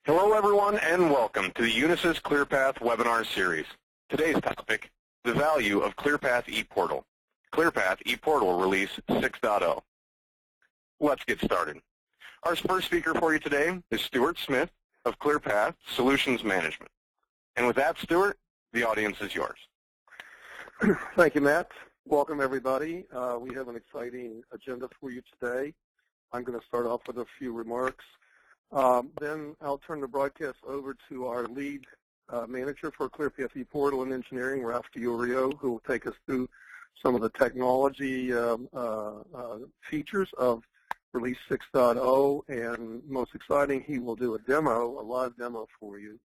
Hello everyone and welcome to the Unisys ClearPath webinar series. Today's topic, the value of ClearPath ePortal. ClearPath ePortal release 6.0. Let's get started. Our first speaker for you today is Stuart Smith of ClearPath Solutions Management. And with that, Stuart, the audience is yours. Thank you, Matt. Welcome everybody. We have an exciting agenda for you today. I'm going to start off with a few remarks. Then I'll turn the broadcast over to our lead manager for ClearPath ePortal and Engineering, Ralph DiOrio, who will take us through some of the technology features of Release 6.0, and most exciting, he will do a live demo for you.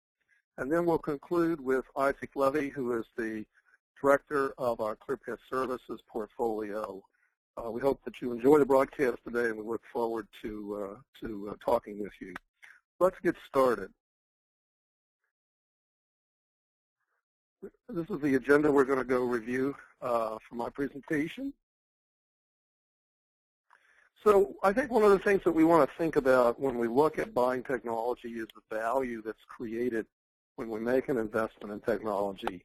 And then we'll conclude with Isaac Levy, who is the director of our ClearPath Services portfolio. We hope that you enjoy the broadcast today, and we look forward to talking with you. Let's get started. This is the agenda we're going to go review for my presentation. So I think one of the things that we want to think about when we look at buying technology is the value that's created when we make an investment in technology.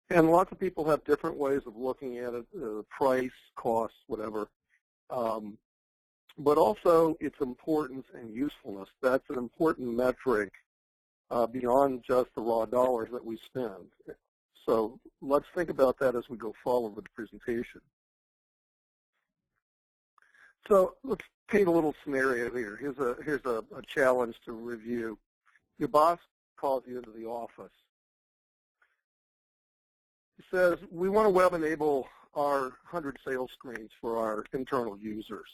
And lots of people have different ways of looking at it, price, cost, whatever. But also its importance and usefulness. That's an important metric beyond just the raw dollars that we spend. So let's think about that as we go forward with the presentation. So let's paint a little scenario here. Here's a challenge to review. Your boss calls you into the office. He says, we want to web enable our 100 sales screens for our internal users.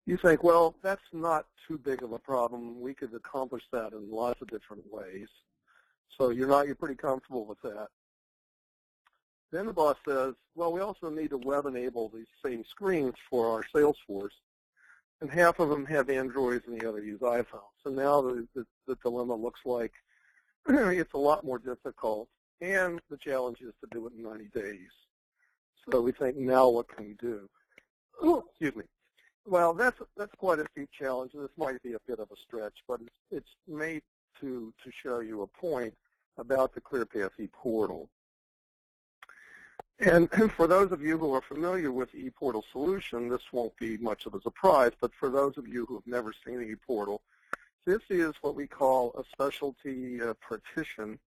You think, well, that's not too big of a problem. We could accomplish that in lots of different ways. So you're pretty comfortable with that. Then the boss says, well, we also need to web enable these same screens for our sales force. And half of them have Androids and the other use iPhones. So now the dilemma looks like it's a lot more difficult. And the challenge is to do it in 90 days. So we think, now what can we do? Oh, excuse me. Well, that's quite a steep challenge, and this might be a bit of a stretch, but it's made to show you a point about the ClearPath ePortal. And for those of you who are familiar with the ePortal solution, this won't be much of a surprise, but for those of you who have never seen the ePortal, this is what we call a specialty partition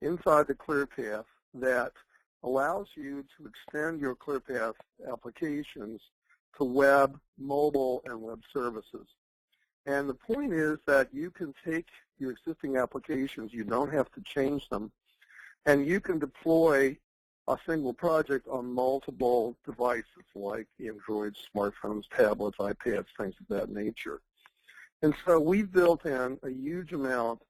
inside the ClearPath that allows you to extend your ClearPath applications to web, mobile, and web services. And the point is that you can take your existing applications, you don't have to change them, and you can deploy a single project on multiple devices like Androids, smartphones, tablets, iPads, things of that nature. And so we've built in a huge amount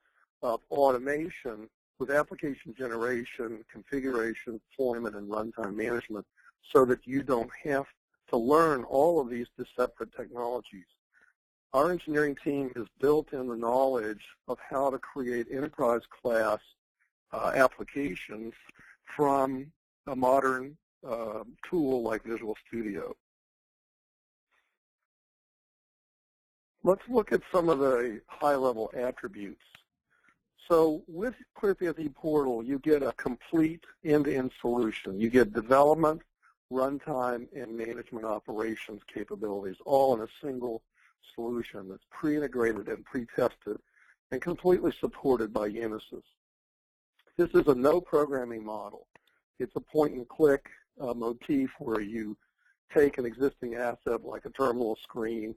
of automation with application generation, configuration, deployment, and runtime management so that you don't have to learn all of these separate technologies. Our engineering team has built in the knowledge of how to create enterprise-class applications from a modern tool like Visual Studio. Let's look at some of the high-level attributes. So with ClearPath ePortal, you get a complete end-to-end solution. You get development, runtime, and management operations capabilities all in a single solution that's pre-integrated and pre-tested and completely supported by Unisys. This is a no programming model. It's a point-and-click motif where you take an existing asset like a terminal screen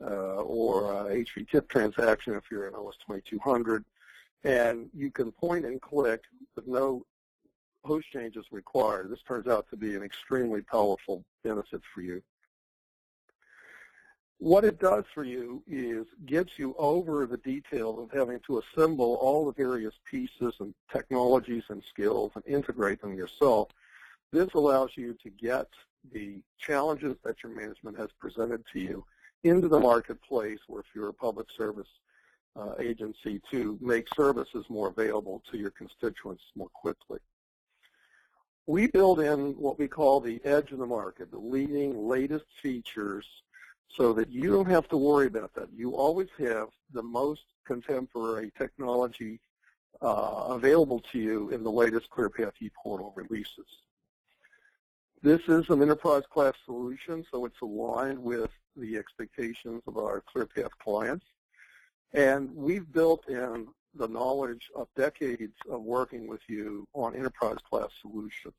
or a HV tip transaction if you're an OS2200, and you can point and click with no host changes required. This turns out to be an extremely powerful benefit for you. What it does for you is gets you over the details of having to assemble all the various pieces and technologies and skills and integrate them yourself. This allows you to get the challenges that your management has presented to you into the marketplace, or if you're a public service agency, to make services more available to your constituents more quickly. We build in what we call the edge of the market, the leading, latest features, so that you don't have to worry about that. You always have the most contemporary technology available to you in the latest ClearPath ePortal releases. This is an enterprise-class solution, so it's aligned with the expectations of our ClearPath clients. And we've built in the knowledge of decades of working with you on enterprise-class solutions.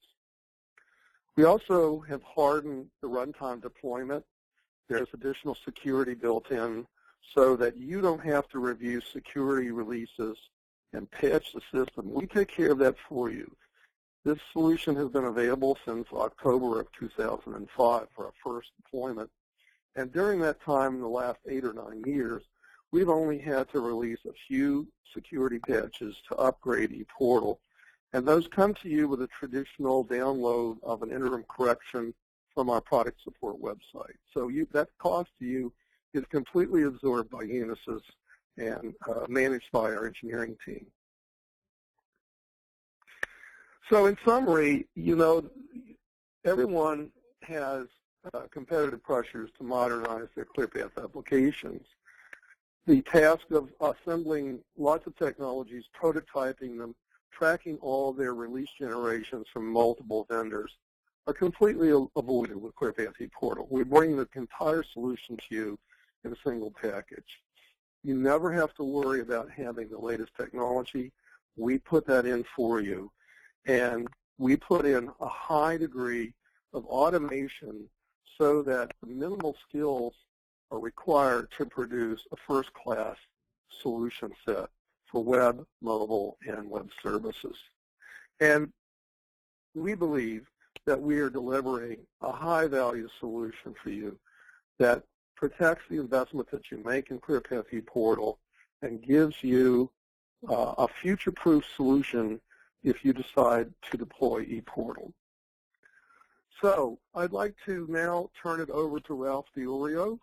We also have hardened the runtime deployment. There's additional security built in so that you don't have to review security releases and patch the system. We take care of that for you. This solution has been available since October of 2005 for our first deployment. And during that time, in the last 8 or 9 years, we've only had to release a few security patches to upgrade ePortal. And those come to you with a traditional download of an interim correction from our product support website. So that cost to you is completely absorbed by Unisys and managed by our engineering team. So in summary, everyone has competitive pressures to modernize their ClearPath applications. The task of assembling lots of technologies, prototyping them, tracking all their release generations from multiple vendors are completely avoided with ClearPath ePortal. We bring the entire solution to you in a single package. You never have to worry about having the latest technology. We put that in for you. And we put in a high degree of automation so that the minimal skills are required to produce a first-class solution set for web, mobile, and web services. And we believe that we are delivering a high-value solution for you that protects the investment that you make in ClearPath ePortal and gives you a future-proof solution if you decide to deploy ePortal. So I'd like to now turn it over to Ralph Diorio,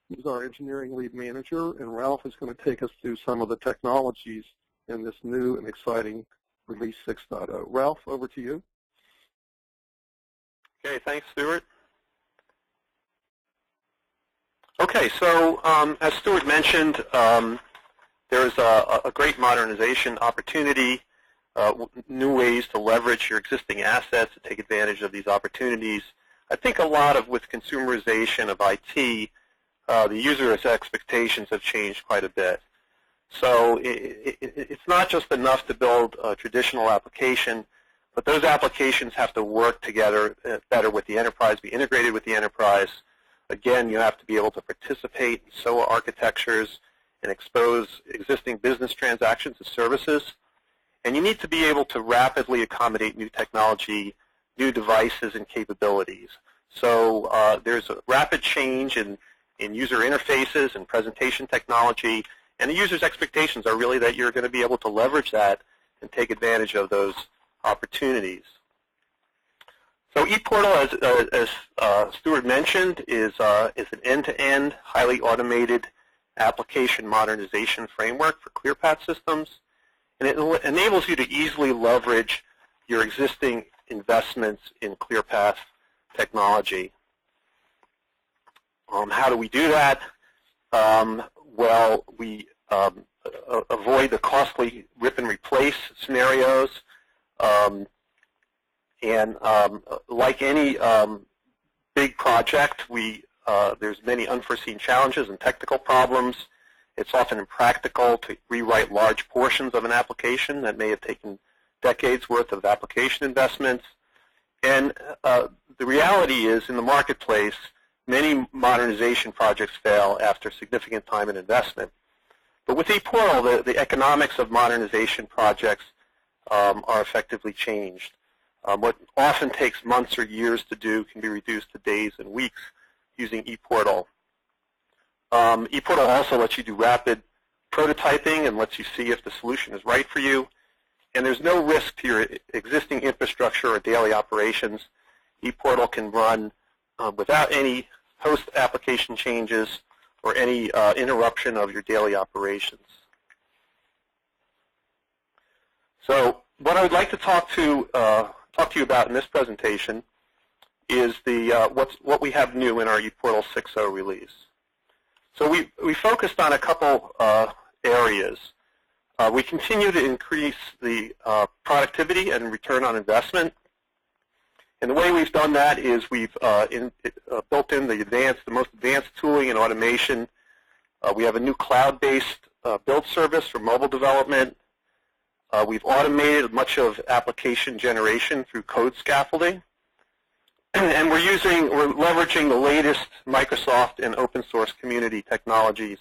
who's our engineering lead manager, and Ralph is going to take us through some of the technologies in this new and exciting Release 6.0. Ralph, over to you. Okay, thanks, Stuart. Okay, so as Stuart mentioned, there's a great modernization opportunity, new ways to leverage your existing assets to take advantage of these opportunities. I think a lot of, with consumerization of IT, the user's expectations have changed quite a bit. So it's not just enough to build a traditional application, but those applications have to work together better with the enterprise, be integrated with the enterprise. Again, you have to be able to participate in SOA architectures and expose existing business transactions as services. And you need to be able to rapidly accommodate new technology, new devices, and capabilities. So there's a rapid change in user interfaces and presentation technology, and the user's expectations are really that you're going to be able to leverage that and take advantage of those opportunities. So ePortal, as Stuart mentioned, is an end-to-end, highly automated application modernization framework for ClearPath systems. And it enables you to easily leverage your existing investments in ClearPath technology. How do we do that? Well, we avoid the costly rip and replace scenarios. And like any big project, there's many unforeseen challenges and technical problems. It's often impractical to rewrite large portions of an application that may have taken decades worth of application investments. And the reality is, in the marketplace, many modernization projects fail after significant time and investment. But with ePortal, the economics of modernization projects are effectively changed. What often takes months or years to do can be reduced to days and weeks using ePortal. ePortal also lets you do rapid prototyping and lets you see if the solution is right for you. And there's no risk to your existing infrastructure or daily operations. ePortal can run without any post-application changes or any interruption of your daily operations. So what I would like to talk to you about in this presentation is what we have new in our ePortal 6.0 release. So we focused on a couple areas. We continue to increase the productivity and return on investment. And the way we've done that is we've built in the most advanced tooling and automation. We have a new cloud-based build service for mobile development. We've automated much of application generation through code scaffolding. And we're leveraging the latest Microsoft and open source community technologies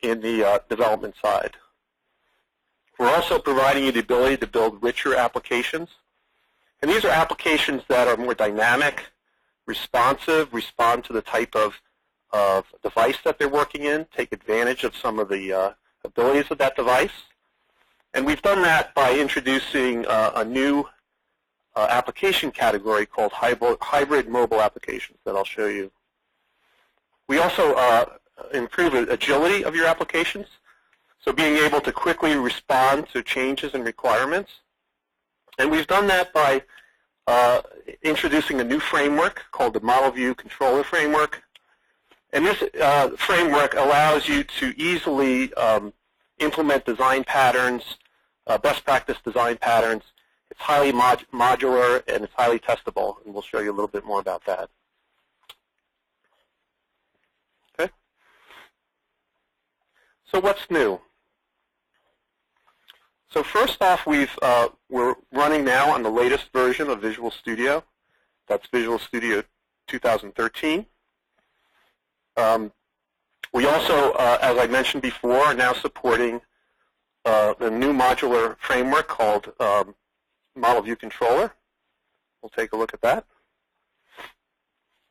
in the development side. We're also providing you the ability to build richer applications. And these are applications that are more dynamic, responsive, respond to the type of device that they're working in, take advantage of some of the abilities of that device. And we've done that by introducing a new application category called hybrid mobile applications that I'll show you. We also improve the agility of your applications, so being able to quickly respond to changes and requirements. And we've done that by introducing a new framework called the Model View Controller Framework. And this framework allows you to easily implement design patterns, best practice design patterns. It's highly modular and it's highly testable, and we'll show you a little bit more about that. Okay. So what's new? So first off, we're running now on the latest version of Visual Studio. That's Visual Studio 2013. We also, as I mentioned before, are now supporting the new modular framework called Model View Controller. We'll take a look at that.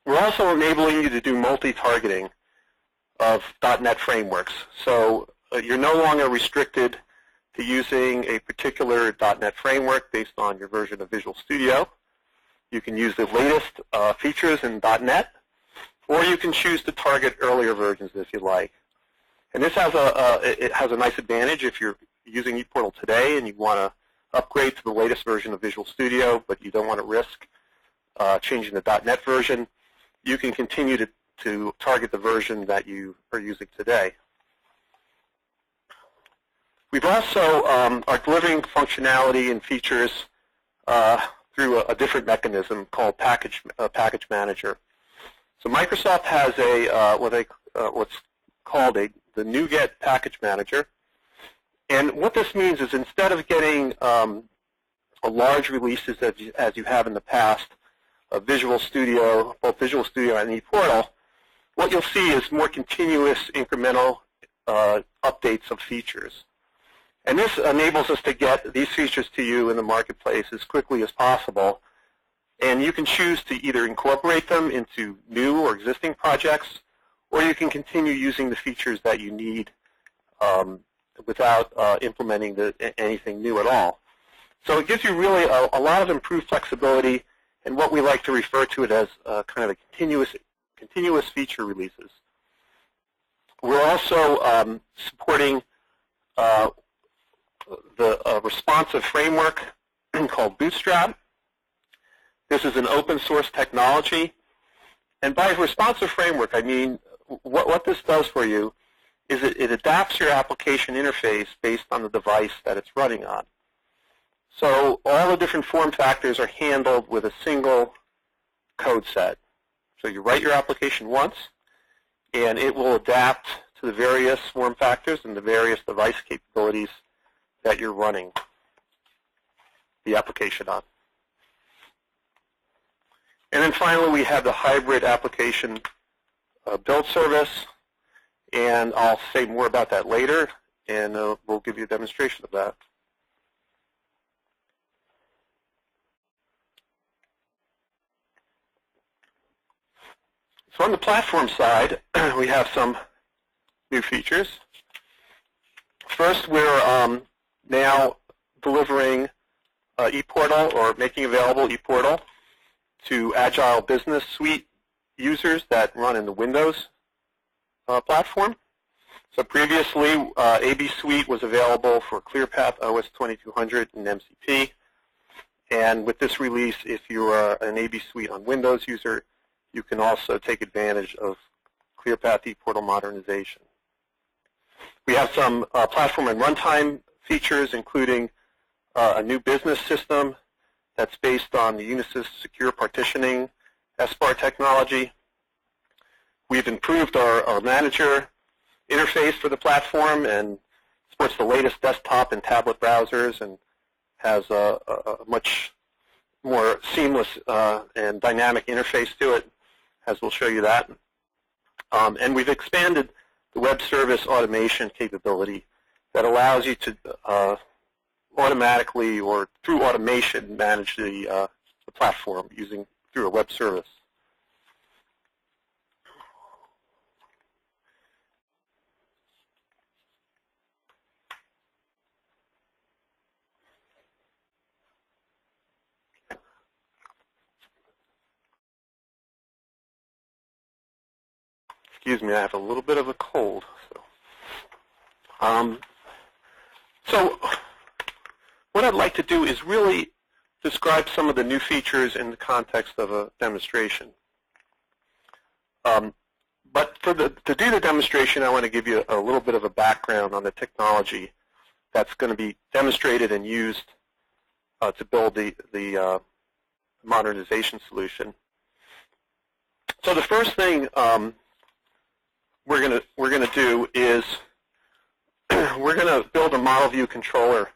We're also enabling you to do multi-targeting of .NET frameworks. So you're no longer restricted to using a particular .NET framework based on your version of Visual Studio. You can use the latest features in .NET, or you can choose to target earlier versions if you like. And this has a nice advantage if you're using ePortal today and you want to upgrade to the latest version of Visual Studio, but you don't want to risk changing the .NET version. You can continue to target the version that you are using today. We've also are delivering functionality and features through a different mechanism called Package Manager. So Microsoft has what's called the NuGet Package Manager. And what this means is instead of getting large releases as you have in the past of Visual Studio, both Visual Studio and ePortal, what you'll see is more continuous incremental updates of features. And this enables us to get these features to you in the marketplace as quickly as possible. And you can choose to either incorporate them into new or existing projects, or you can continue using the features that you need without implementing anything new at all. So it gives you really a lot of improved flexibility and what we like to refer to it as kind of a continuous feature releases. We're also supporting the responsive framework called Bootstrap. This is an open source technology. And by responsive framework, I mean what this does for you is it adapts your application interface based on the device that it's running on. So all the different form factors are handled with a single code set. So you write your application once, and it will adapt to the various form factors and the various device capabilities that you're running the application on. And then finally, we have the hybrid application build service, and I'll say more about that later, and we'll give you a demonstration of that. So on the platform side, we have some new features. First, we're now delivering ePortal, or making available ePortal, to Agile Business Suite users that run in the Windows platform. So previously, AB Suite was available for ClearPath OS 2200 and MCP. And with this release, if you are an AB Suite on Windows user, you can also take advantage of ClearPath ePortal modernization. We have some platform and runtime features, including a new business system that's based on the Unisys secure partitioning SBAR technology. We've improved our manager interface for the platform and supports the latest desktop and tablet browsers and has a much more seamless and dynamic interface to it, as we'll show you that. And we've expanded the web service automation capability that allows you to automatically or through automation manage the platform through a web service. Excuse me, I have a little bit of a cold. So what I'd like to do is really describe some of the new features in the context of a demonstration. But to do the demonstration, I want to give you a little bit of a background on the technology that's going to be demonstrated and used to build the modernization solution. So the first thing we're going to do is we're going to build a model view controller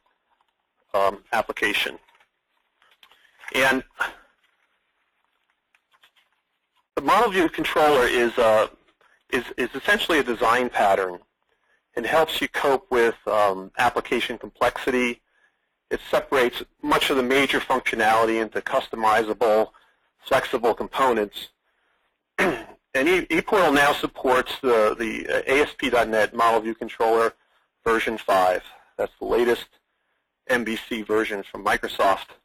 application. And the model view controller is essentially a design pattern and helps you cope with application complexity. It separates much of the major functionality into customizable, flexible components. And ePortal now supports the ASP.NET Model View Controller version 5. That's the latest MVC version from Microsoft.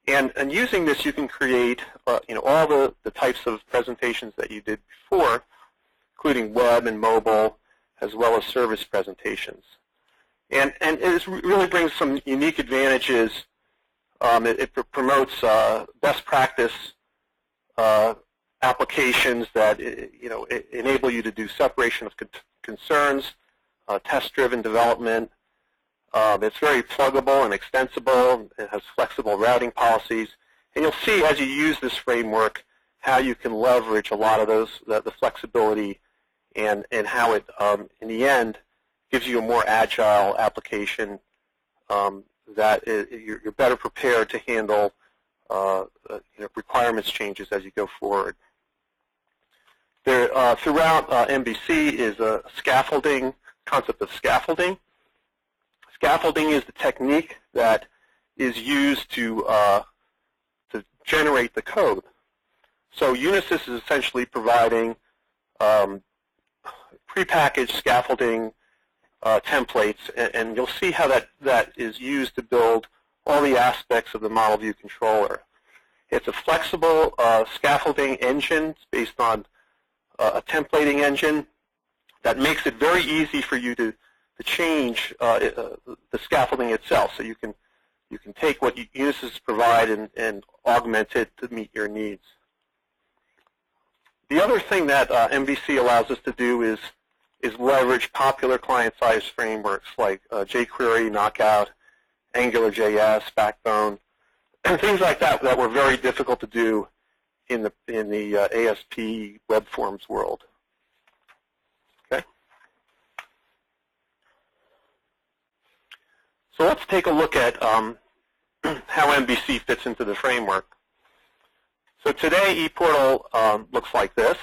And using this, you can create all the types of presentations that you did before, including web and mobile, as well as service presentations. And it really brings some unique advantages. It promotes best practice applications that enable you to do separation of concerns, test-driven development. It's very pluggable and extensible. It has flexible routing policies. And you'll see as you use this framework how you can leverage a lot of the flexibility and how it, in the end, gives you a more agile application that you're better prepared to handle requirements changes as you go forward. There, throughout MVC is a concept of scaffolding. Scaffolding is the technique that is used to generate the code. So Unisys is essentially providing prepackaged scaffolding templates, and you'll see how that is used to build all the aspects of the model view controller. It's a flexible scaffolding engine based on a templating engine that makes it very easy for you to change the scaffolding itself. So you can take what Unisys provide and augment it to meet your needs. The other thing that MVC allows us to do is leverage popular client-side frameworks like jQuery, Knockout, AngularJS, Backbone, and things like that were very difficult to do in the ASP web forms world. Okay. So let's take a look at how MVC fits into the framework. So today, ePortal looks like this.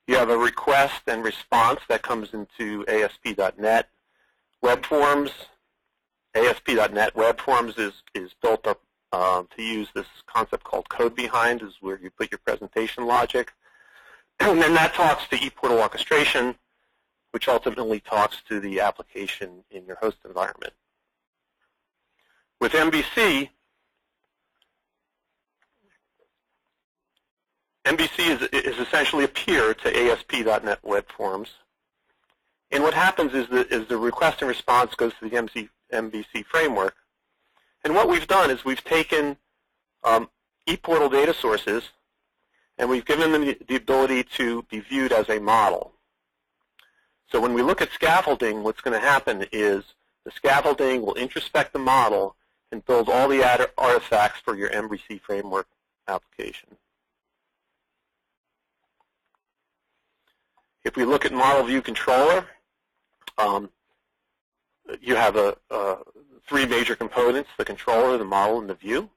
You have a request and response that comes into ASP.NET Web Forms. ASP.NET Web Forms is built up to use this concept called code behind, is where you put your presentation logic. And then that talks to ePortal orchestration, which ultimately talks to the application in your host environment. With MVC, MVC is essentially a peer to ASP.NET Web Forms. And what happens is the request and response goes to the MVC framework. And what we've done is we've taken ePortal data sources and we've given them the ability to be viewed as a model. So when we look at scaffolding, what's going to happen is the scaffolding will introspect the model and build all the artifacts for your MVC framework application. If we look at Model View Controller, you have three major components: the controller, the model, and the view.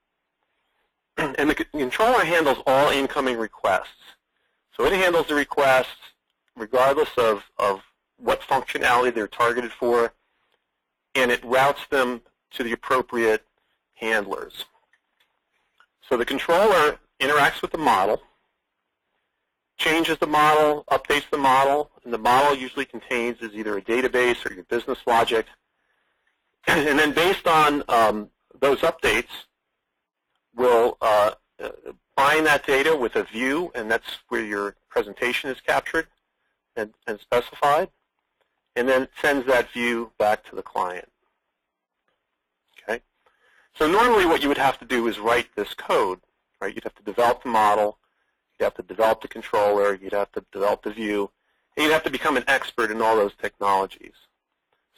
And the controller handles all incoming requests. So it handles the requests regardless of what functionality they're targeted for, and it routes them to the appropriate handlers. So the controller interacts with the model, changes the model, updates the model, and the model usually contains is either a database or your business logic. And then based on those updates, we'll bind that data with a view, and that's where your presentation is captured and specified, and then sends that view back to the client. Okay? So normally what you would have to do is write this code, right? You'd have to develop the model, you'd have to develop the controller, you'd have to develop the view, and you'd have to become an expert in all those technologies.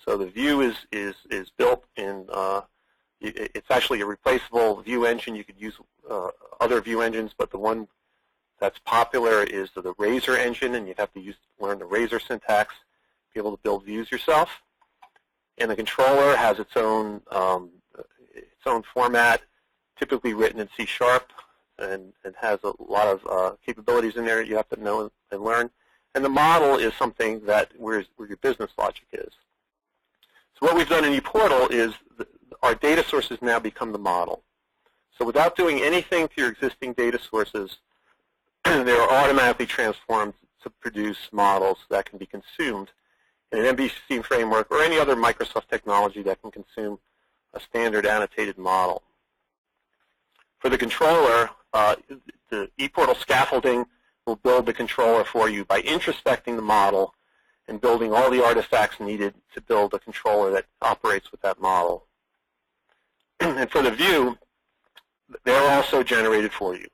So the view is built in, it's actually a replaceable view engine. You could use other view engines, but the one that's popular is the Razor engine, and you'd have to learn the Razor syntax to be able to build views yourself. And the controller has its own format, typically written in C#, and has a lot of capabilities in there that you have to know and learn. And the model is something that where your business logic is. So what we've done in ePortal is our data sources now become the model. So without doing anything to your existing data sources, they are automatically transformed to produce models that can be consumed in an MVC framework or any other Microsoft technology that can consume a standard annotated model. For the controller, the ePortal scaffolding will build the controller for you by introspecting the model and building all the artifacts needed to build a controller that operates with that model. And for the view, they're also generated for you.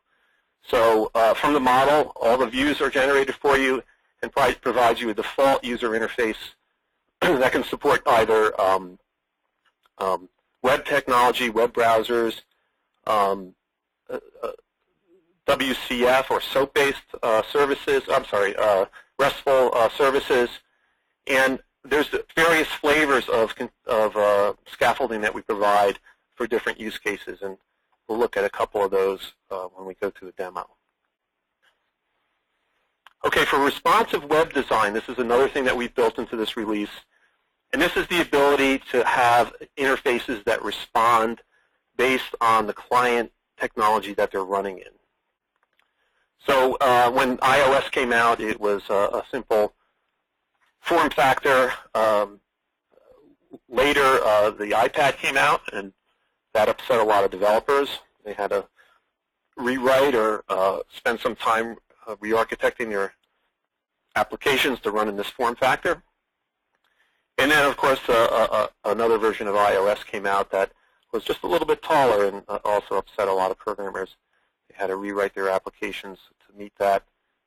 So from the model, all the views are generated for you and provides you a default user interface that can support either web technology, web browsers, WCF or SOAP-based services, RESTful services, and there's various flavors of scaffolding that we provide for different use cases, and we'll look at a couple of those when we go through the demo. Okay, for responsive web design, this is another thing that we've built into this release, and this is the ability to have interfaces that respond based on the client technology that they're running in. So when iOS came out, it was a simple form factor. Later, the iPad came out, and that upset a lot of developers. They had to rewrite or spend some time re-architecting their applications to run in this form factor. And then, of course, another version of iOS came out that was just a little bit taller and also upset a lot of programmers. They had to rewrite their applications to meet that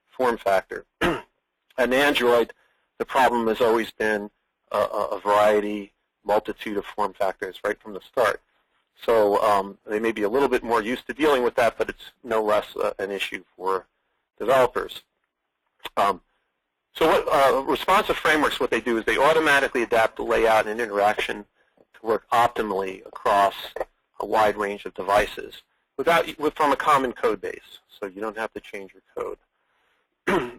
form factor. And Android, the problem has always been a multitude of form factors right from the start. So they may be a little bit more used to dealing with that, but it's no less an issue for developers. So what responsive frameworks, what they do is they automatically adapt the layout and interaction to work optimally across a wide range of devices from a common code base, so you don't have to change your code.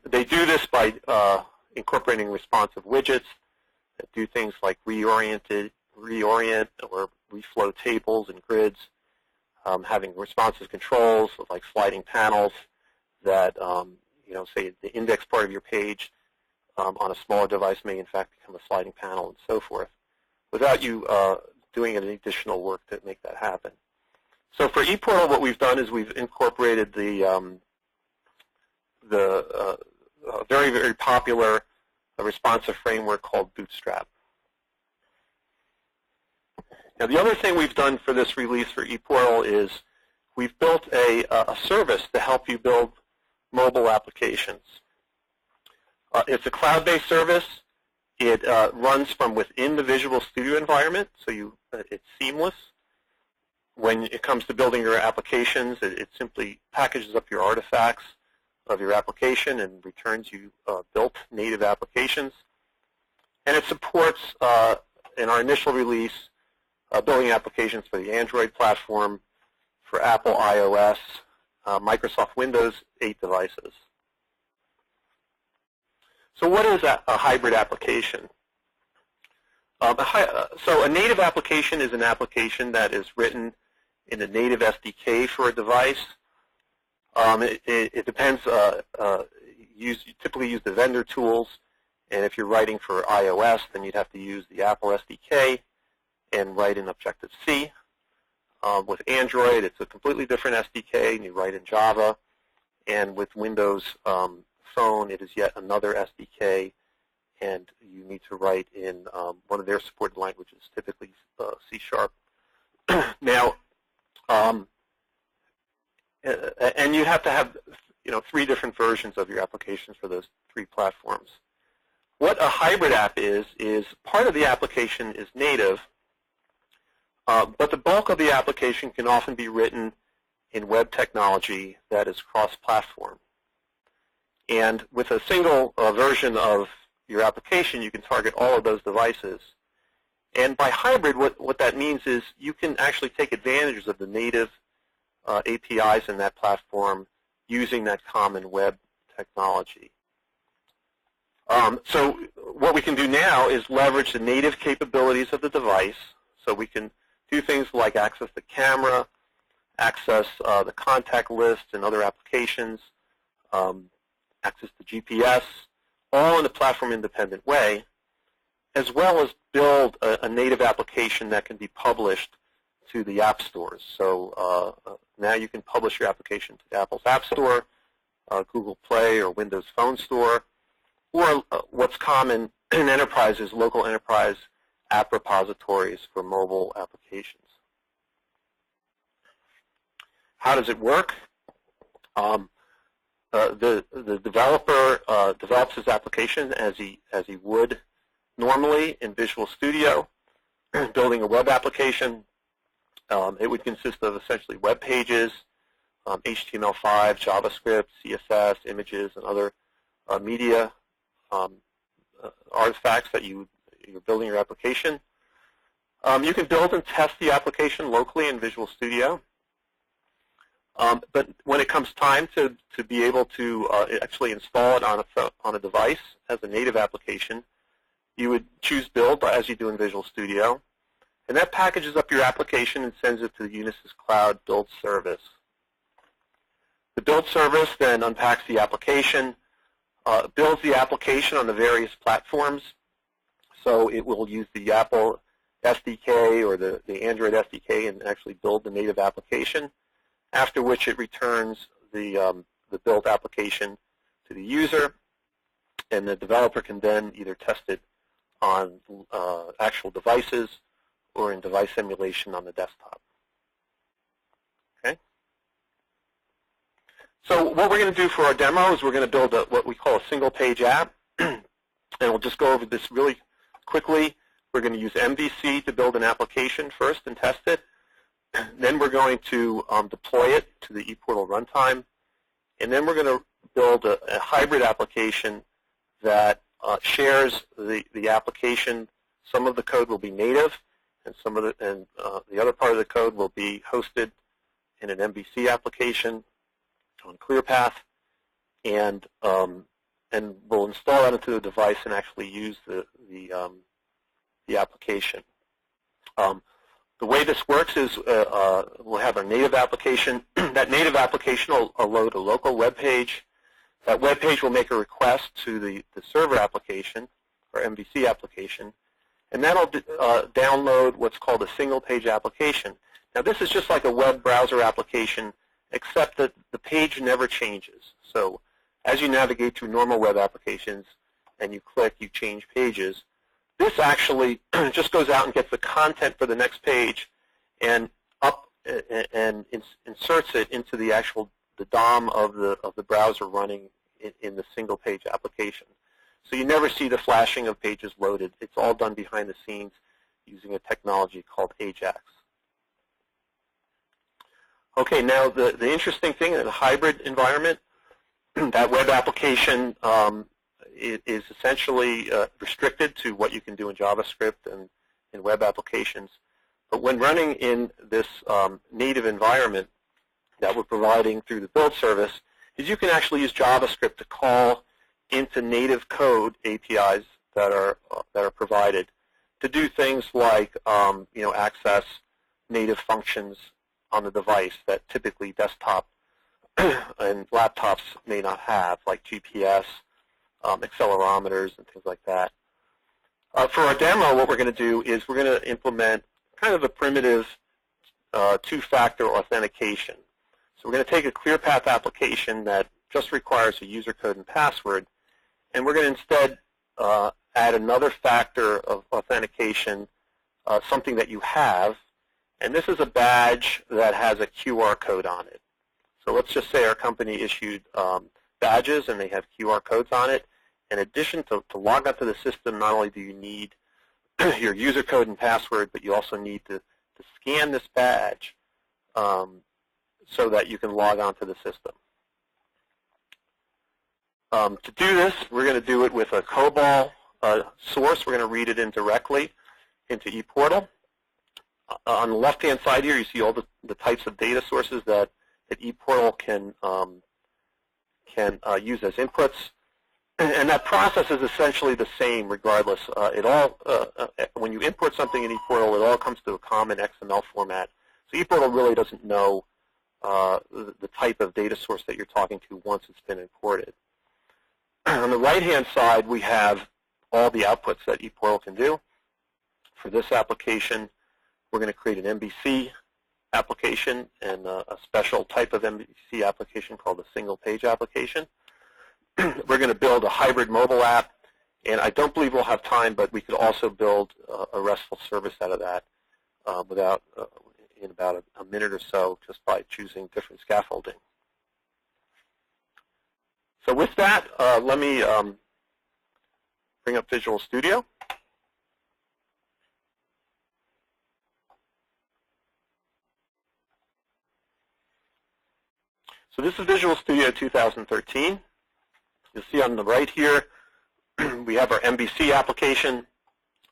They do this by incorporating responsive widgets that do things like reorient or reflow tables and grids, having responsive controls like sliding panels that, say the index part of your page on a smaller device may in fact become a sliding panel and so forth, without you doing any additional work to make that happen. So for ePortal, what we've done is we've incorporated the very, very popular responsive framework called Bootstrap. Now, the other thing we've done for this release for ePortal is we've built a service to help you build mobile applications. It's a cloud-based service. It runs from within the Visual Studio environment, so it's seamless. When it comes to building your applications, it simply packages up your artifacts of your application and returns you built native applications. And it supports, in our initial release, building applications for the Android platform, for Apple iOS, Microsoft Windows 8 devices. So what is a hybrid application? So a native application is an application that is written in a native SDK for a device. It depends. You typically use the vendor tools, and if you're writing for iOS, then you'd have to use the Apple SDK and write in Objective-C. With Android, it's a completely different SDK, and you write in Java. And with Windows Phone, it is yet another SDK, and you need to write in one of their supported languages, typically C#. Now, and you have to have 3 different versions of your applications for those 3 platforms. What a hybrid app is part of the application is native, but the bulk of the application can often be written in web technology that is cross-platform. And with a single version of your application, you can target all of those devices. And by hybrid, what that means is you can actually take advantage of the native APIs in that platform using that common web technology. So what we can do now is leverage the native capabilities of the device. So we can do things like access the camera, access the contact list and other applications, access the GPS, all in a platform-independent way, as well as build a native application that can be published to the app stores. So now you can publish your application to Apple's App Store, Google Play, or Windows Phone Store, or what's common in enterprises, local enterprise app repositories for mobile applications. How does it work? The developer develops his application as he would normally in Visual Studio, building a web application. It would consist of essentially web pages, HTML5, JavaScript, CSS, images, and other media artifacts that you're building your application. You can build and test the application locally in Visual Studio. But when it comes time to be able to actually install it on a device as a native application, you would choose Build as you do in Visual Studio. And that packages up your application and sends it to the Unisys Cloud Build Service. The Build Service then unpacks the application, builds the application on the various platforms. So it will use the Apple SDK or the Android SDK and actually build the native application, after which it returns the built application to the user, and the developer can then either test it on actual devices or in device emulation on the desktop. Okay. So what we're going to do for our demo is we're going to build what we call a single-page app, and we'll just go over this really quickly. We're going to use MVC to build an application first and test it. Then we're going to deploy it to the ePortal runtime, and then we're going to build a hybrid application that shares the application. Some of the code will be native, and the other part of the code will be hosted in an MVC application on ClearPath, and we'll install that into the device and actually use the application. The way this works is we'll have a native application. That native application will load a local web page. That web page will make a request to the server application or MVC application, and that'll download what's called a single-page application. Now, this is just like a web browser application, except that the page never changes. So as you navigate through normal web applications and you click, you change pages, this actually just goes out and gets the content for the next page and inserts it into the actual DOM of the browser running in the single page application. So you never see the flashing of pages loaded. It's all done behind the scenes using a technology called AJAX. Okay, now the interesting thing in a hybrid environment, that web application is essentially restricted to what you can do in JavaScript and in web applications. But when running in this native environment that we're providing through the build service, is you can actually use JavaScript to call into native code APIs that are provided to do things like access native functions on the device that typically desktop and laptops may not have, like GPS, accelerometers, and things like that. For our demo, what we're going to do is we're going to implement kind of a primitive two-factor authentication. So we're going to take a ClearPath application that just requires a user code and password, and we're going to instead add another factor of authentication, something that you have, and this is a badge that has a QR code on it. So let's just say our company issued badges and they have QR codes on it. In addition to log onto the system, not only do you need your user code and password, but you also need to scan this badge so that you can log onto the system. To do this, we're going to do it with a COBOL source. We're going to read it in directly into ePortal. On the left-hand side here, you see all the types of data sources that ePortal can use as inputs. And that process is essentially the same regardless. When you import something in ePortal, it all comes to a common XML format. So ePortal really doesn't know the type of data source that you're talking to once it's been imported. On the right-hand side, we have all the outputs that ePortal can do. For this application, we're going to create an MVC application and a special type of MVC application called a single-page application. We're going to build a hybrid mobile app, and I don't believe we'll have time, but we could also build a RESTful service out of that in about a minute or so, just by choosing different scaffolding. So with that, let me bring up Visual Studio. So this is Visual Studio 2013. You'll see on the right here, we have our MVC application.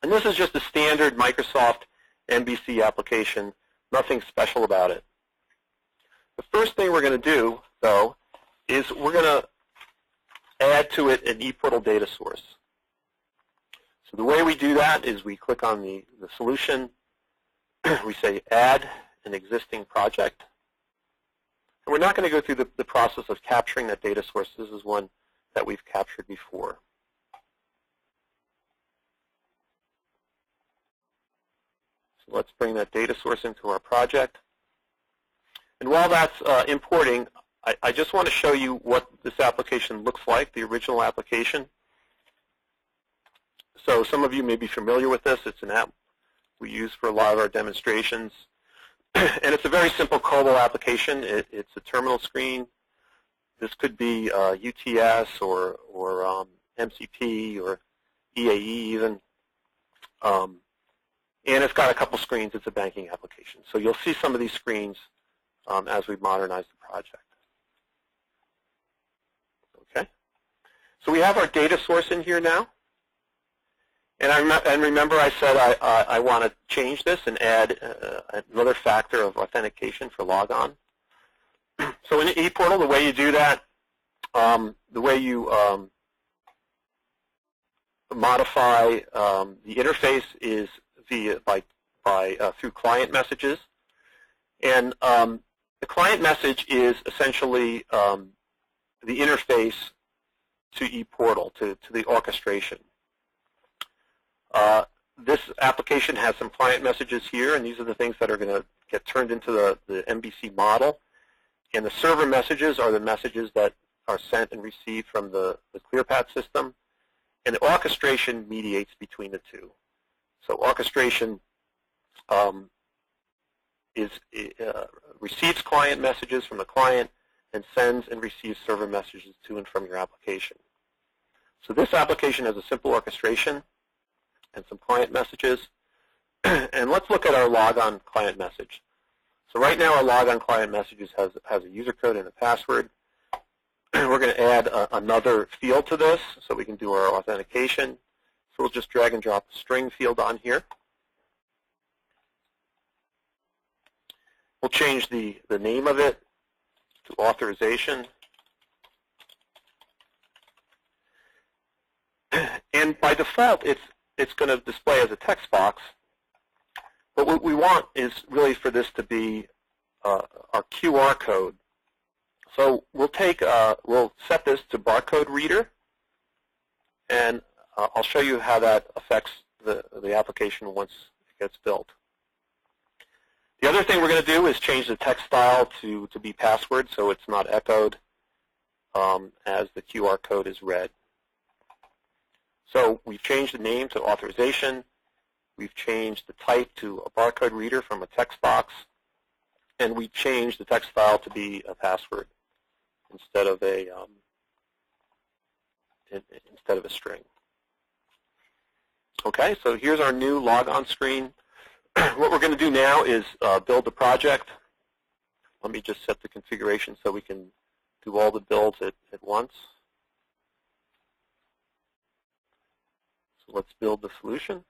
And this is just a standard Microsoft MVC application, nothing special about it. The first thing we're going to do, though, is we're going to add to it an ePortal data source. So the way we do that is we click on the solution, we say Add an Existing Project. And we're not going to go through the process of capturing that data source. This is one that we've captured before. So let's bring that data source into our project. And while that's importing, I just want to show you what this application looks like, the original application. So some of you may be familiar with this. It's an app we use for a lot of our demonstrations. And it's a very simple COBOL application. It's a terminal screen. This could be UTS or MCP or EAE even. And it's got a couple screens. It's a banking application. So you'll see some of these screens as we modernize the project. Okay. So we have our data source in here now. And remember I said I want to change this and add another factor of authentication for logon. So in ePortal, the way you do that, the way you modify the interface is through client messages. And the client message is essentially the interface to ePortal, to the orchestration. This application has some client messages here, and these are the things that are going to get turned into the MVC model. And the server messages are the messages that are sent and received from the ClearPath system. And the orchestration mediates between the two. So orchestration receives client messages from the client and sends and receives server messages to and from your application. So this application has a simple orchestration and some client messages. And let's look at our logon client message. So right now our logon client messages has a user code and a password. We're going to add another field to this so we can do our authentication. So we'll just drag and drop the string field on here. We'll change the name of it to authorization. And by default, it's going to display as a text box. But what we want is really for this to be our QR code. So we'll set this to barcode reader, and I'll show you how that affects the application once it gets built. The other thing we're going to do is change the text style to be password, so it's not echoed as the QR code is read. So we've changed the name to authorization. We've changed the type to a barcode reader from a text box, and we changed the text style to be a password instead of a string. Okay, so here's our new logon screen. What we're going to do now is build the project. Let me just set the configuration so we can do all the builds at once. So let's build the solution.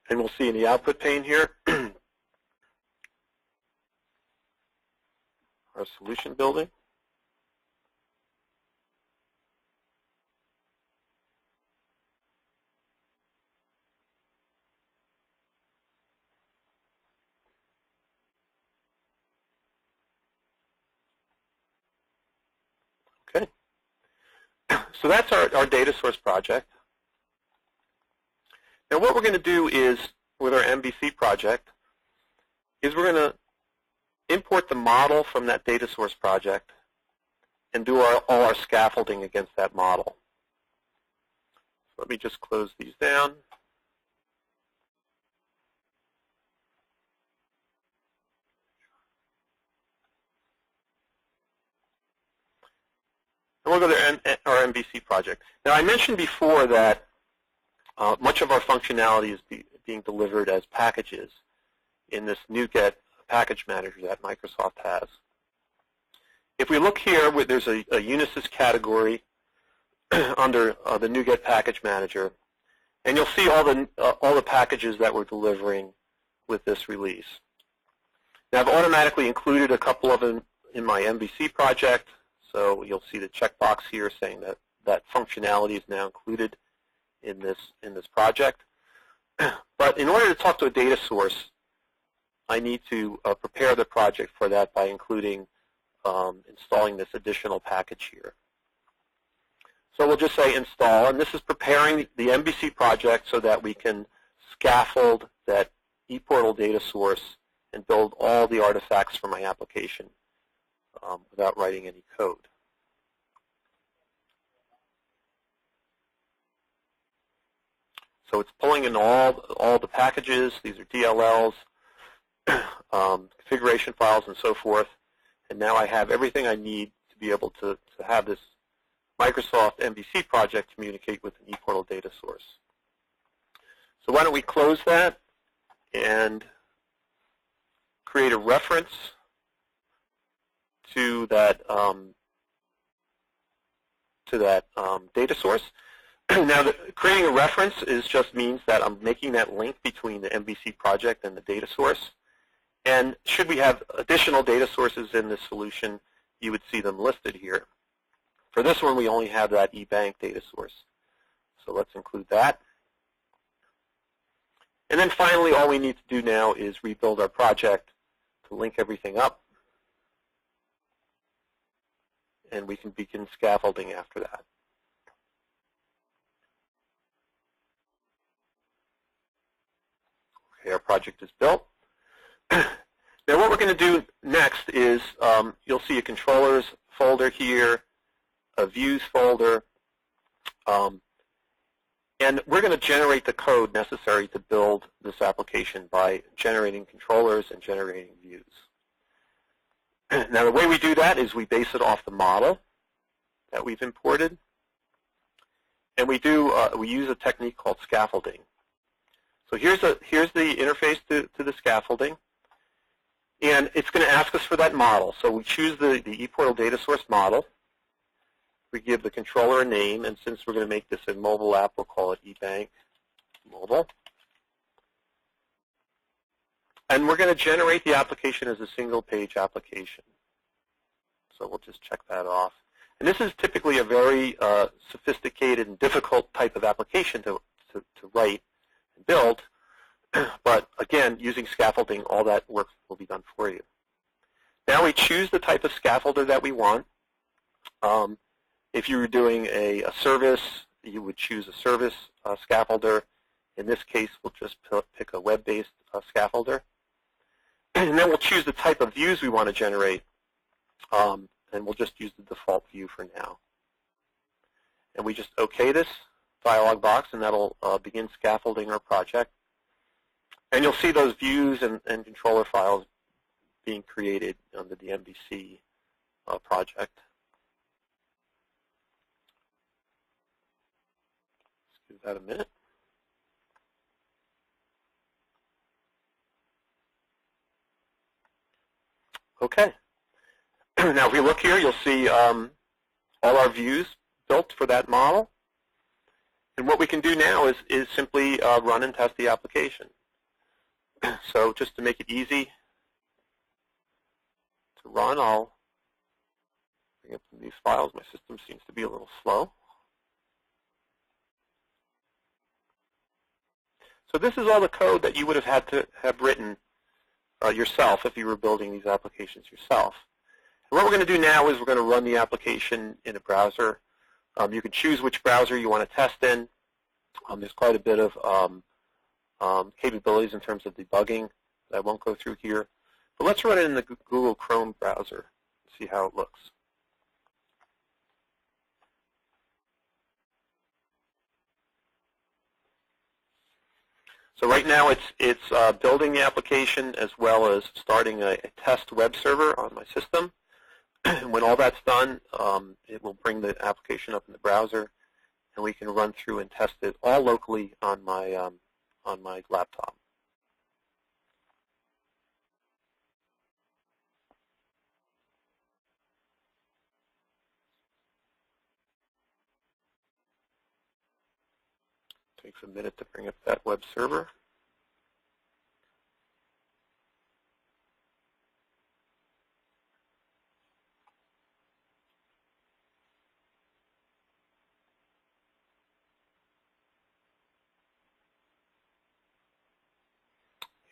And we'll see in the output pane here our solution building. Okay. So that's our data source project. Now what we're going to do is, with our MVC project, is we're going to import the model from that data source project and do all our scaffolding against that model. So let me just close these down. And we'll go to our MVC project. Now I mentioned before that much of our functionality is being delivered as packages in this NuGet package manager that Microsoft has. If we look here, there's a Unisys category under the NuGet package manager, and you'll see all the packages that we're delivering with this release. Now I've automatically included a couple of them in my MVC project, so you'll see the checkbox here saying that functionality is now included in this project. But in order to talk to a data source, I need to prepare the project for that by including installing this additional package here. So we'll just say install, and this is preparing the MVC project so that we can scaffold that ePortal data source and build all the artifacts for my application without writing any code. So it's pulling in all the packages. These are DLLs, configuration files, and so forth. And now I have everything I need to be able to have this Microsoft MVC project communicate with an ePortal data source. So why don't we close that and create a reference to that data source. Now, creating a reference just means that I'm making that link between the MVC project and the data source. And should we have additional data sources in this solution, you would see them listed here. For this one, we only have that eBank data source. So let's include that. And then finally, all we need to do now is rebuild our project to link everything up. And we can begin scaffolding after that. Okay, our project is built. Now what we're going to do next is you'll see a controllers folder here a views folder, and we're going to generate the code necessary to build this application by generating controllers and generating views. Now, the way we do that is we base it off the model that we've imported, and we use a technique called scaffolding. So here's the interface to the scaffolding, and it's going to ask us for that model. So we choose the ePortal data source model. We give the controller a name, and since we're going to make this a mobile app, we'll call it eBank Mobile. And we're going to generate the application as a single-page application. So we'll just check that off. And this is typically a very sophisticated and difficult type of application to write and build. But again, using scaffolding, all that work will be done for you. Now we choose the type of scaffolder that we want. If you were doing a service, you would choose a service scaffolder. In this case, we'll just pick a web-based scaffolder. And then we'll choose the type of views we want to generate, and we'll just use the default view for now. And we just OK this dialog box, and that'll begin scaffolding our project. And you'll see those views and controller files being created under the MVC project. Let's give that a minute. Okay. Now, if we look here, you'll see all our views built for that model. And what we can do now is simply run and test the application. So just to make it easy to run, I'll bring up these files. My system seems to be a little slow. So this is all the code that you would have had to have written yourself if you were building these applications yourself. And what we're going to do now is we're going to run the application in a browser. You can choose which browser you want to test in. There's quite a bit of capabilities in terms of debugging that I won't go through here. But let's run it in the Google Chrome browser and see how it looks. So right now it's building the application as well as starting a test web server on my system. And when all that's done, it will bring the application up in the browser, and we can run through and test it all locally on my laptop. Takes a minute to bring up that web server.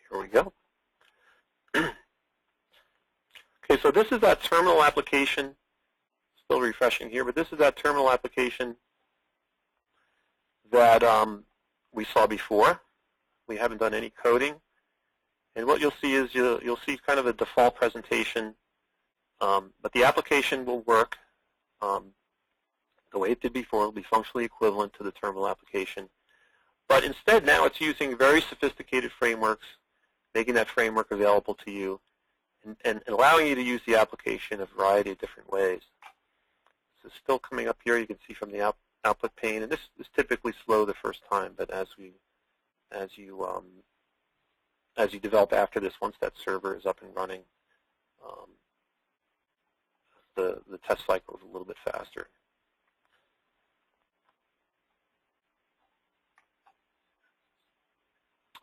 Here we go. Okay, so this is that terminal application. Still refreshing here, but this is that terminal application that we saw before. We haven't done any coding. And what you'll see is you'll see kind of a default presentation, but the application will work the way it did before. It will be functionally equivalent to the terminal application. But instead now it's using very sophisticated frameworks, making that framework available to you, and allowing you to use the application in a variety of different ways. This is still coming up here. You can see from the output pane, and this is typically slow the first time, but as you develop after this, once that server is up and running, the test cycle is a little bit faster.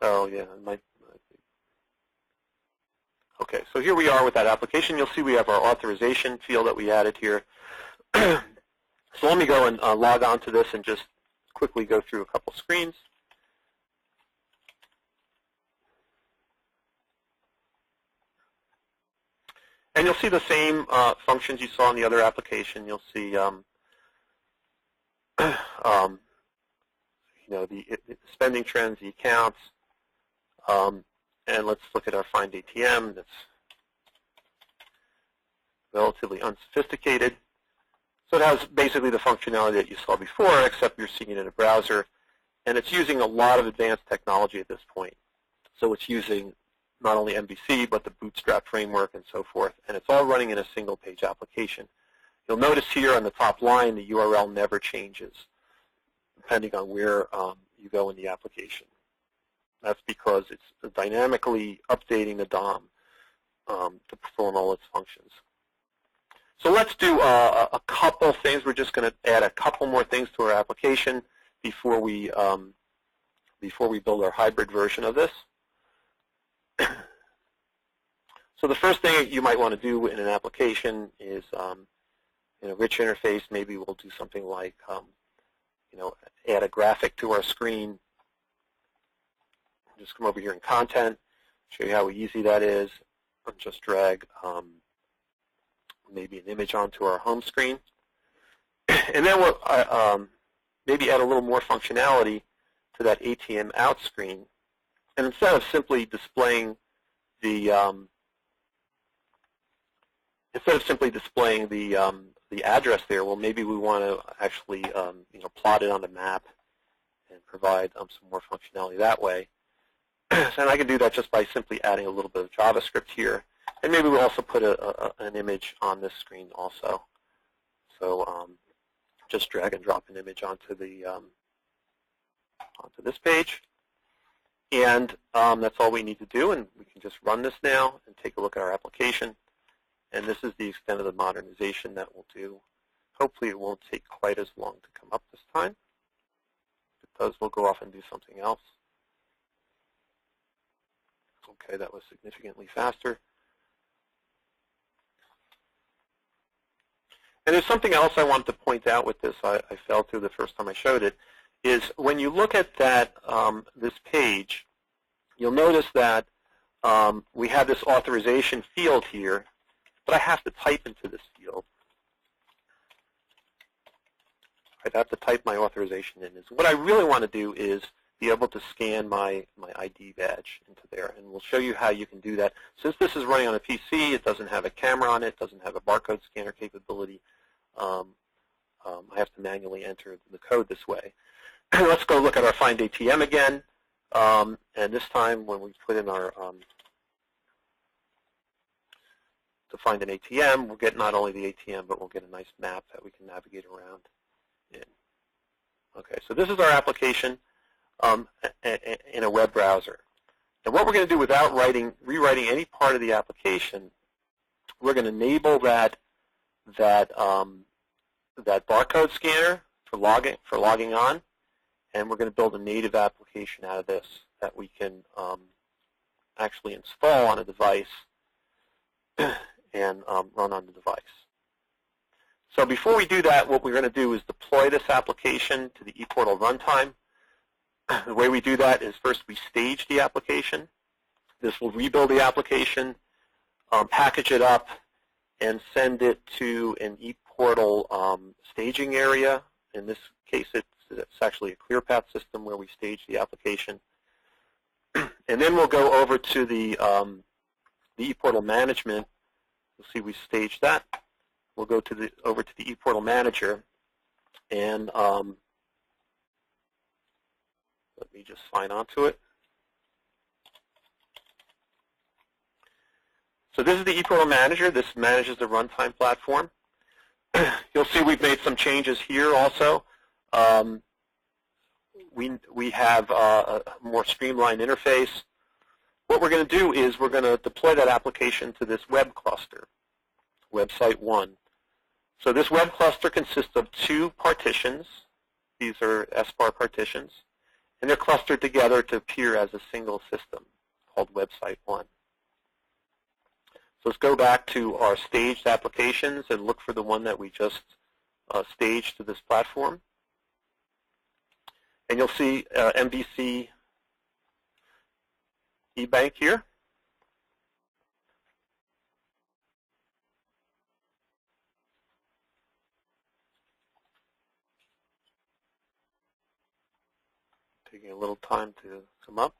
Oh yeah, it might. Okay, so here we are with that application. You'll see we have our authorization field that we added here. So let me go and log on to this and just quickly go through a couple screens. And you'll see the same functions you saw in the other application. You'll see the spending trends, the accounts, and let's look at our Find ATM. That's relatively unsophisticated. So it has basically the functionality that you saw before, except you're seeing it in a browser. And it's using a lot of advanced technology at this point. So it's using not only MVC, but the Bootstrap framework and so forth. And it's all running in a single-page application. You'll notice here on the top line, the URL never changes, depending on where you go in the application. That's because it's dynamically updating the DOM to perform all its functions. So let's do a couple things. We're just going to add a couple more things to our application before we build our hybrid version of this. So the first thing you might want to do in an application is, in a rich interface, maybe we'll do something like, add a graphic to our screen. Just come over here in Content, show you how easy that is, and just drag maybe an image onto our home screen. And then we'll maybe add a little more functionality to that ATM out screen. And instead of simply displaying the address there, well, maybe we want to actually plot it on the map and provide some more functionality that way. And I can do that just by simply adding a little bit of JavaScript here. And maybe we'll also put an image on this screen also. So just drag and drop an image onto this page. And that's all we need to do. And we can just run this now and take a look at our application. And this is the extent of the modernization that we'll do. Hopefully it won't take quite as long to come up this time. If it does, we'll go off and do something else. Okay, that was significantly faster. And there's something else I wanted to point out with this I failed to the first time I showed it, is when you look at that this page, you'll notice that we have this authorization field here, but I have to type into this field. I'd have to type my authorization in. What I really want to do is be able to scan my ID badge into there, and we'll show you how you can do that. Since this is running on a PC, it doesn't have a camera on it, doesn't have a barcode scanner capability. I have to manually enter the code this way. Let's go look at our Find ATM again, and this time when we put in our to find an ATM, we'll get not only the ATM, but we'll get a nice map that we can navigate around in. Okay, so this is our application in a web browser. And what we're going to do without rewriting any part of the application, we're going to enable that barcode scanner for logging on, and we're going to build a native application out of this that we can actually install on a device and run on the device. So before we do that, what we're going to do is deploy this application to the ePortal runtime. The way we do that is first we stage the application. This will rebuild the application, package it up, and send it to an ePortal staging area. In this case, it's actually a ClearPath system where we stage the application. And then we'll go over to the ePortal management. You'll see we staged that. We'll go over to the ePortal manager, and let me just sign on to it. So this is the ePortal manager. This manages the runtime platform. You'll see we've made some changes here also. We have a more streamlined interface. What we're going to do is we're going to deploy that application to this web cluster, website 1. So this web cluster consists of 2 partitions. These are SBAR partitions, and they're clustered together to appear as a single system called website 1. So let's go back to our staged applications and look for the one that we just staged to this platform. And you'll see MVC eBank here. Taking a little time to come up.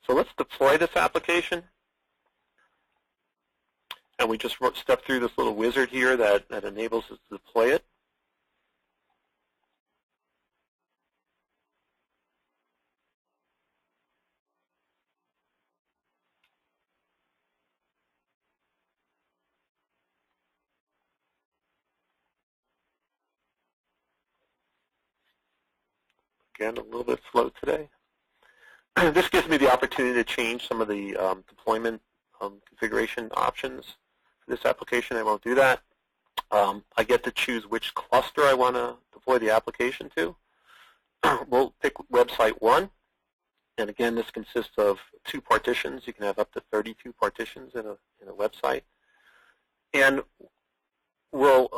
So let's deploy this application. and we just step through this little wizard here that enables us to deploy it. Again, a little bit slow today. This gives me the opportunity to change some of the deployment configuration options for this application. I won't do that. I get to choose which cluster I want to deploy the application to. We'll pick website 1. And again, this consists of 2 partitions. You can have up to 32 partitions in a website. And we'll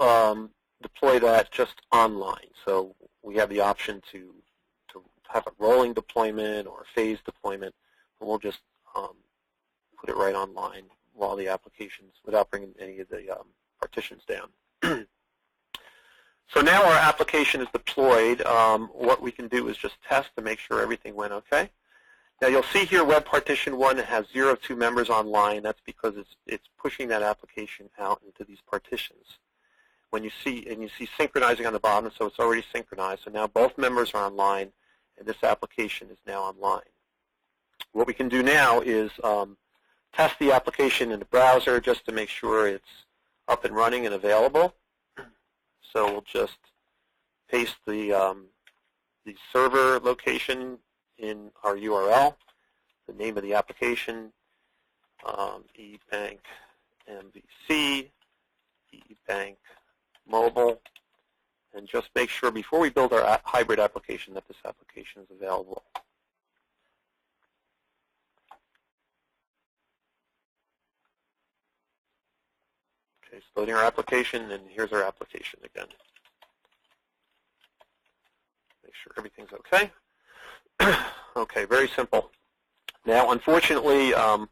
deploy that just online. So we have the option to have a rolling deployment or a phased deployment, and we'll just put it right online while the applications, without bringing any of the partitions down. So now our application is deployed. What we can do is just test to make sure everything went okay. Now you'll see here web partition 1 has 0 of 2 members online. That's because it's pushing that application out into these partitions. When you see synchronizing on the bottom, so it's already synchronized. So now both members are online, and this application is now online. What we can do now is test the application in the browser just to make sure it's up and running and available. So we'll just paste the server location in our URL, the name of the application, eBank MVC, eBank Mobile, and just make sure before we build our hybrid application that this application is available. Okay, it's loading our application, and here's our application again. Make sure everything's okay. Okay, very simple. Now, unfortunately, our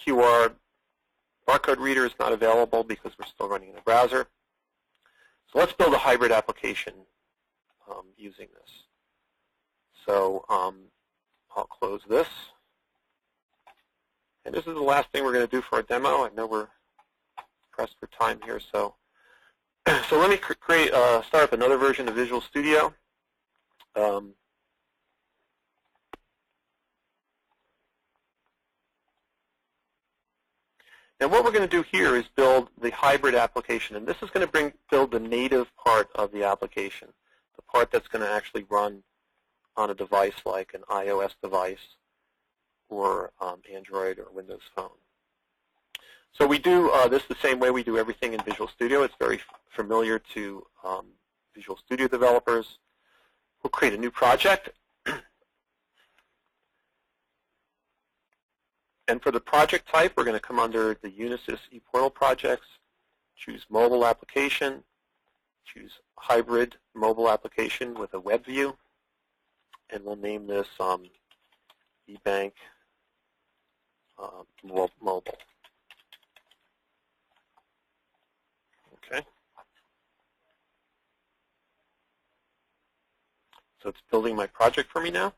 QR barcode reader is not available because we're still running in the browser. So let's build a hybrid application using this. So I'll close this. And this is the last thing we're going to do for our demo. I know we're pressed for time here, so let me start up another version of Visual Studio. And what we're going to do here is build the hybrid application, and this is going to build the native part of the application, the part that's going to actually run on a device like an iOS device or Android or Windows Phone. So we do this the same way we do everything in Visual Studio. It's very familiar to Visual Studio developers. We'll create a new project. And for the project type, we're going to come under the Unisys ePortal projects, choose mobile application, choose hybrid mobile application with a web view, and we'll name this eBank Mobile. Okay. So it's building my project for me now.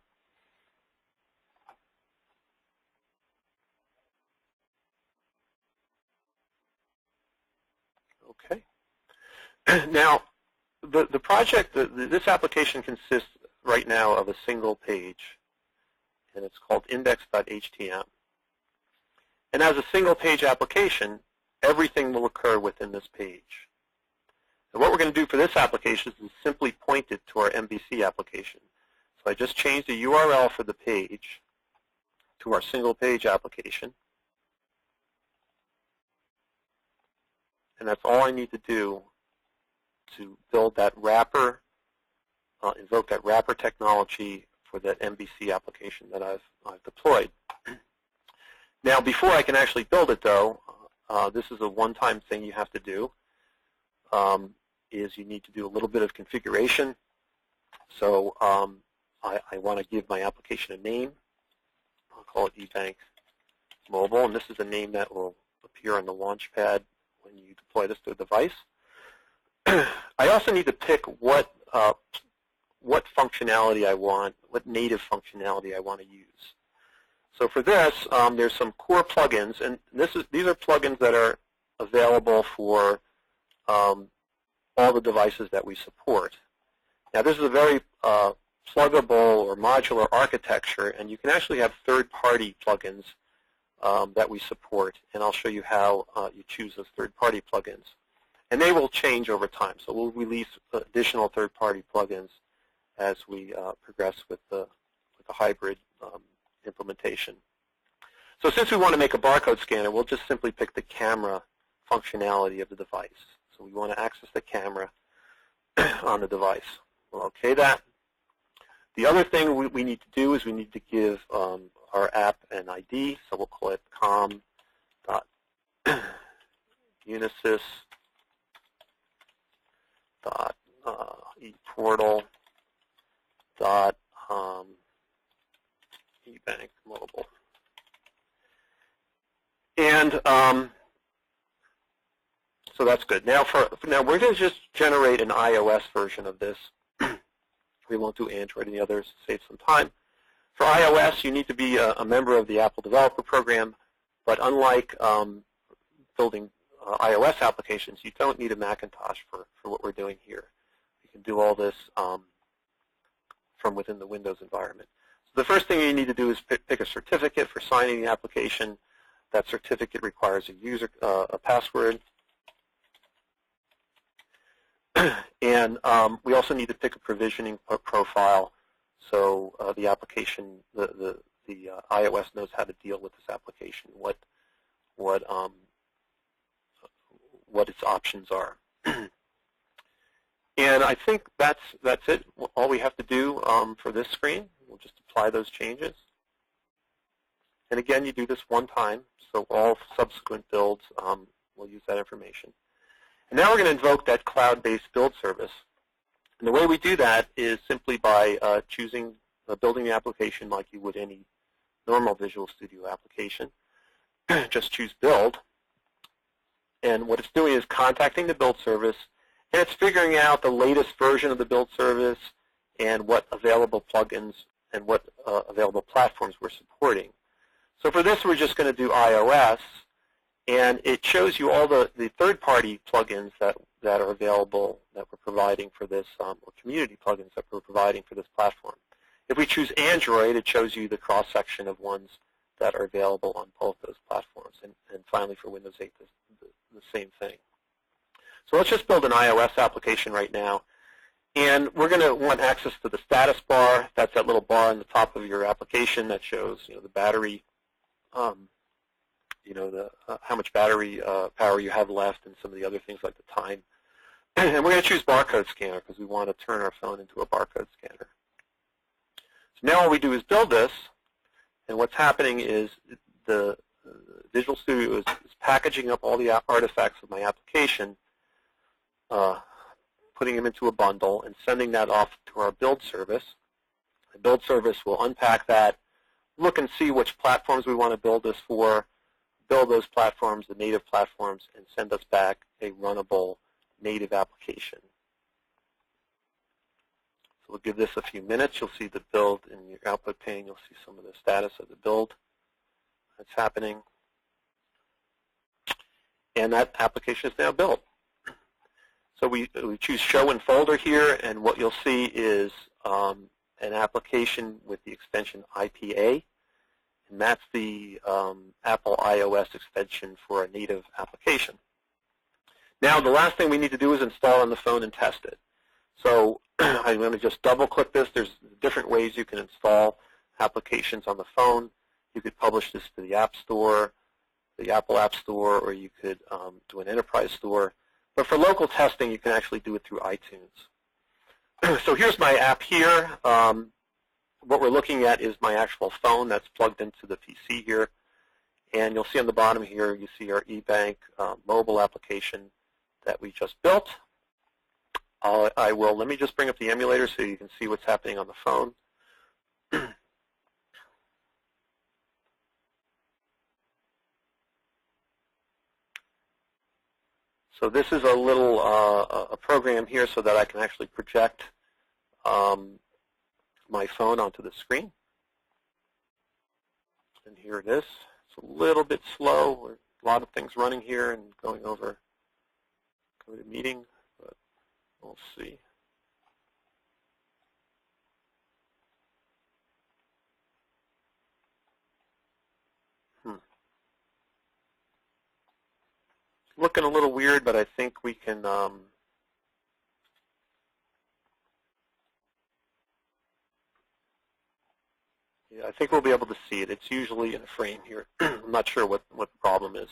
Okay. Now, the project, this application consists right now of a single page, and it's called index.htm. And as a single page application, everything will occur within this page. And what we're going to do for this application is simply point it to our MVC application. So I just changed the URL for the page to our single page application. And that's all I need to do to build that wrapper, invoke that wrapper technology for that MVC application that I've deployed. Now, before I can actually build it, though, this is a one-time thing you have to do, is you need to do a little bit of configuration. So I want to give my application a name. I'll call it eBank Mobile, and this is a name that will appear on the Launchpad when you deploy this to a device. I also need to pick what functionality I want, what native functionality I want to use. So for this, there's some core plugins, and these are plugins that are available for all the devices that we support. Now this is a very pluggable or modular architecture, and you can actually have third-party plugins that we support, and I'll show you how you choose those third-party plugins. And they will change over time, so we'll release additional third-party plugins as we progress with the hybrid implementation. So since we want to make a barcode scanner, we'll just simply pick the camera functionality of the device. So we want to access the camera on the device. We'll okay that. The other thing we need to do is we need to give our app an ID, so we'll call it com.unisys.ebank.mobile. And so that's good. Now we're going to just generate an iOS version of this. We won't do Android and the others to save some time. For iOS, you need to be a member of the Apple Developer Program, but unlike building iOS applications, you don't need a Macintosh for what we're doing here. You can do all this from within the Windows environment. So the first thing you need to do is pick a certificate for signing the application. That certificate requires a password. And we also need to pick a provisioning profile so the application, the iOS knows how to deal with this application, what its options are. And I think that's it. All we have to do for this screen, we'll just apply those changes. And again, you do this one time, so all subsequent builds will use that information. And now we're going to invoke that cloud-based build service. And the way we do that is simply by building the application like you would any normal Visual Studio application. Just choose Build. And what it's doing is contacting the build service, and it's figuring out the latest version of the build service and what available plugins and what available platforms we're supporting. So for this, we're just going to do iOS. And it shows you all the third-party plugins that are available that we're providing for this, or community plugins that we're providing for this platform. If we choose Android, it shows you the cross-section of ones that are available on both those platforms. And finally, for Windows 8, the same thing. So let's just build an iOS application right now. And we're going to want access to the status bar. That's that little bar on the top of your application that shows the battery, how much battery power you have left, and some of the other things like the time. And we're going to choose barcode scanner because we want to turn our phone into a barcode scanner. So now all we do is build this, and what's happening is the Visual Studio is packaging up all the artifacts of my application, putting them into a bundle, and sending that off to our build service. The build service will unpack that, look and see which platforms we want to build this for, build those platforms, the native platforms, and send us back a runnable native application. So we'll give this a few minutes. You'll see the build in your output pane. You'll see some of the status of the build that's happening. And that application is now built. So we choose Show in Folder here, and what you'll see is an application with the extension IPA. And that's the Apple iOS extension for a native application. Now, the last thing we need to do is install on the phone and test it. So I'm going to just double-click this. There's different ways you can install applications on the phone. You could publish this to the App Store, the Apple App Store, or you could do an enterprise store. But for local testing, you can actually do it through iTunes. So here's my app here. What we're looking at is my actual phone that's plugged into the PC here. And you'll see on the bottom here, you see our eBank mobile application that we just built. Let me just bring up the emulator so you can see what's happening on the phone. So this is a little a program here so that I can actually project my phone onto the screen. And here it is. It's a little bit slow. A lot of things running here and going over go to meeting, but we'll see. It's looking a little weird, but I think we can yeah, I think we'll be able to see it. It's usually in a frame here. I'm not sure what the problem is.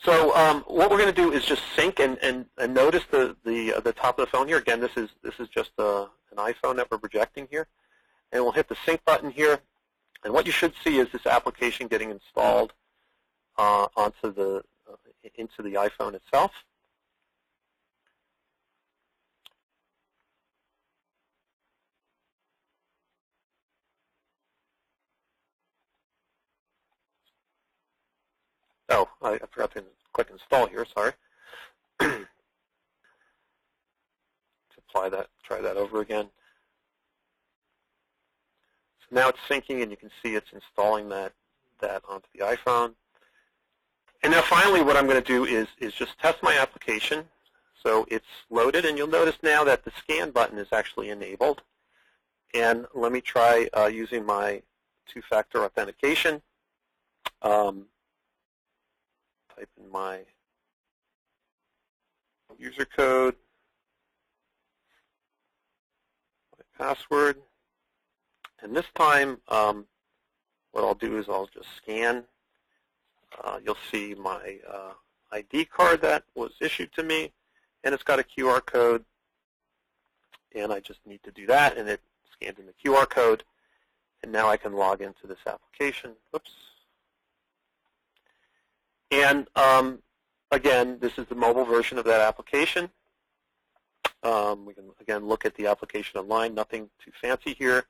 So what we're going to do is just sync and notice the top of the phone here. Again, this is just an iPhone that we're projecting here, and we'll hit the sync button here. And what you should see is this application getting installed into the iPhone itself. Oh, I forgot to click install here. Sorry. To apply that, try that over again. So now it's syncing, and you can see it's installing that onto the iPhone. And now finally, what I'm going to do is just test my application. So it's loaded, and you'll notice now that the scan button is actually enabled. And let me try using my two-factor authentication. Type in my user code, my password, and this time what I'll do is I'll just scan. You'll see my ID card that was issued to me, and it's got a QR code, and I just need to do that, and it scanned in the QR code, and now I can log into this application. Whoops. And again, this is the mobile version of that application. We can, again, look at the application online. Nothing too fancy here.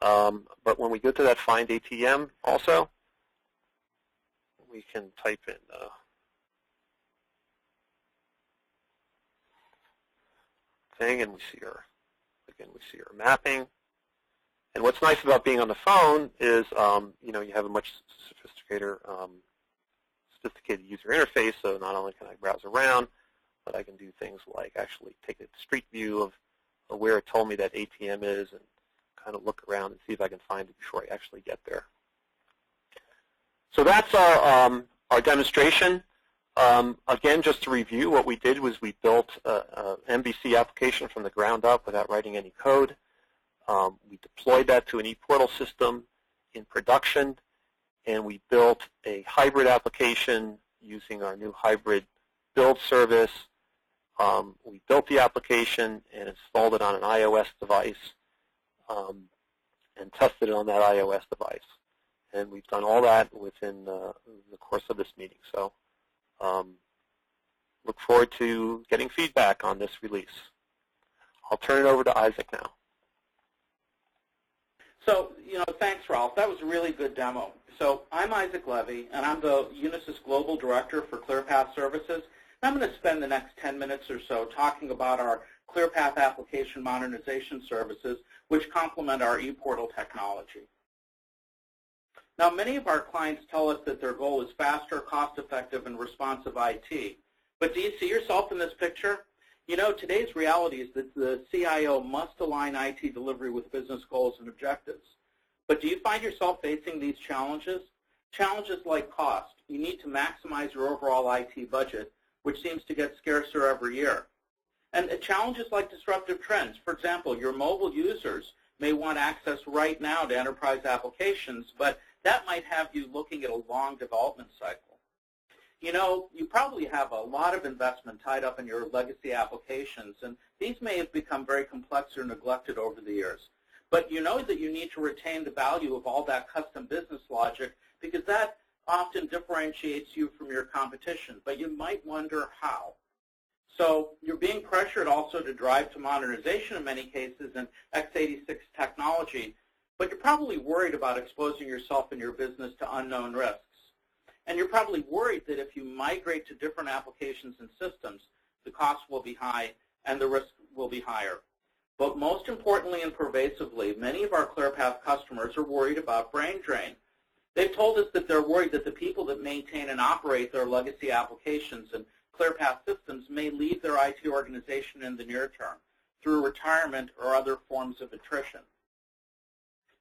But when we go to that Find ATM also, we can type in thing, and we see our mapping. And what's nice about being on the phone is, you know, you have a much sophisticated user interface. So not only can I browse around, but I can do things like actually take a street view of where it told me that ATM is, and kind of look around and see if I can find it before I actually get there. So that's our demonstration. Again, just to review, what we did was we built an MVC application from the ground up without writing any code. We deployed that to an ePortal system in production, and we built a hybrid application using our new hybrid build service. We built the application and installed it on an iOS device and tested it on that iOS device. And we've done all that within the course of this meeting. So look forward to getting feedback on this release. I'll turn it over to Isaac now. So, thanks, Ralph. That was a really good demo. So I'm Isaac Levy, and I'm the Unisys Global Director for ClearPath Services. And I'm going to spend the next 10 minutes or so talking about our ClearPath application modernization services, which complement our ePortal technology. Now, many of our clients tell us that their goal is faster, cost-effective, and responsive IT. But do you see yourself in this picture? Today's reality is that the CIO must align IT delivery with business goals and objectives. But do you find yourself facing these challenges? Challenges like cost. You need to maximize your overall IT budget, which seems to get scarcer every year. And challenges like disruptive trends. For example, your mobile users may want access right now to enterprise applications, but that might have you looking at a long development cycle. You probably have a lot of investment tied up in your legacy applications, and these may have become very complex or neglected over the years. But you know that you need to retain the value of all that custom business logic, because that often differentiates you from your competition, but you might wonder how. So you're being pressured also to drive to modernization in many cases in x86 technology, but you're probably worried about exposing yourself and your business to unknown risks. And you're probably worried that if you migrate to different applications and systems, the cost will be high and the risk will be higher. But most importantly and pervasively, many of our ClearPath customers are worried about brain drain. They've told us that they're worried that the people that maintain and operate their legacy applications and ClearPath systems may leave their IT organization in the near term through retirement or other forms of attrition.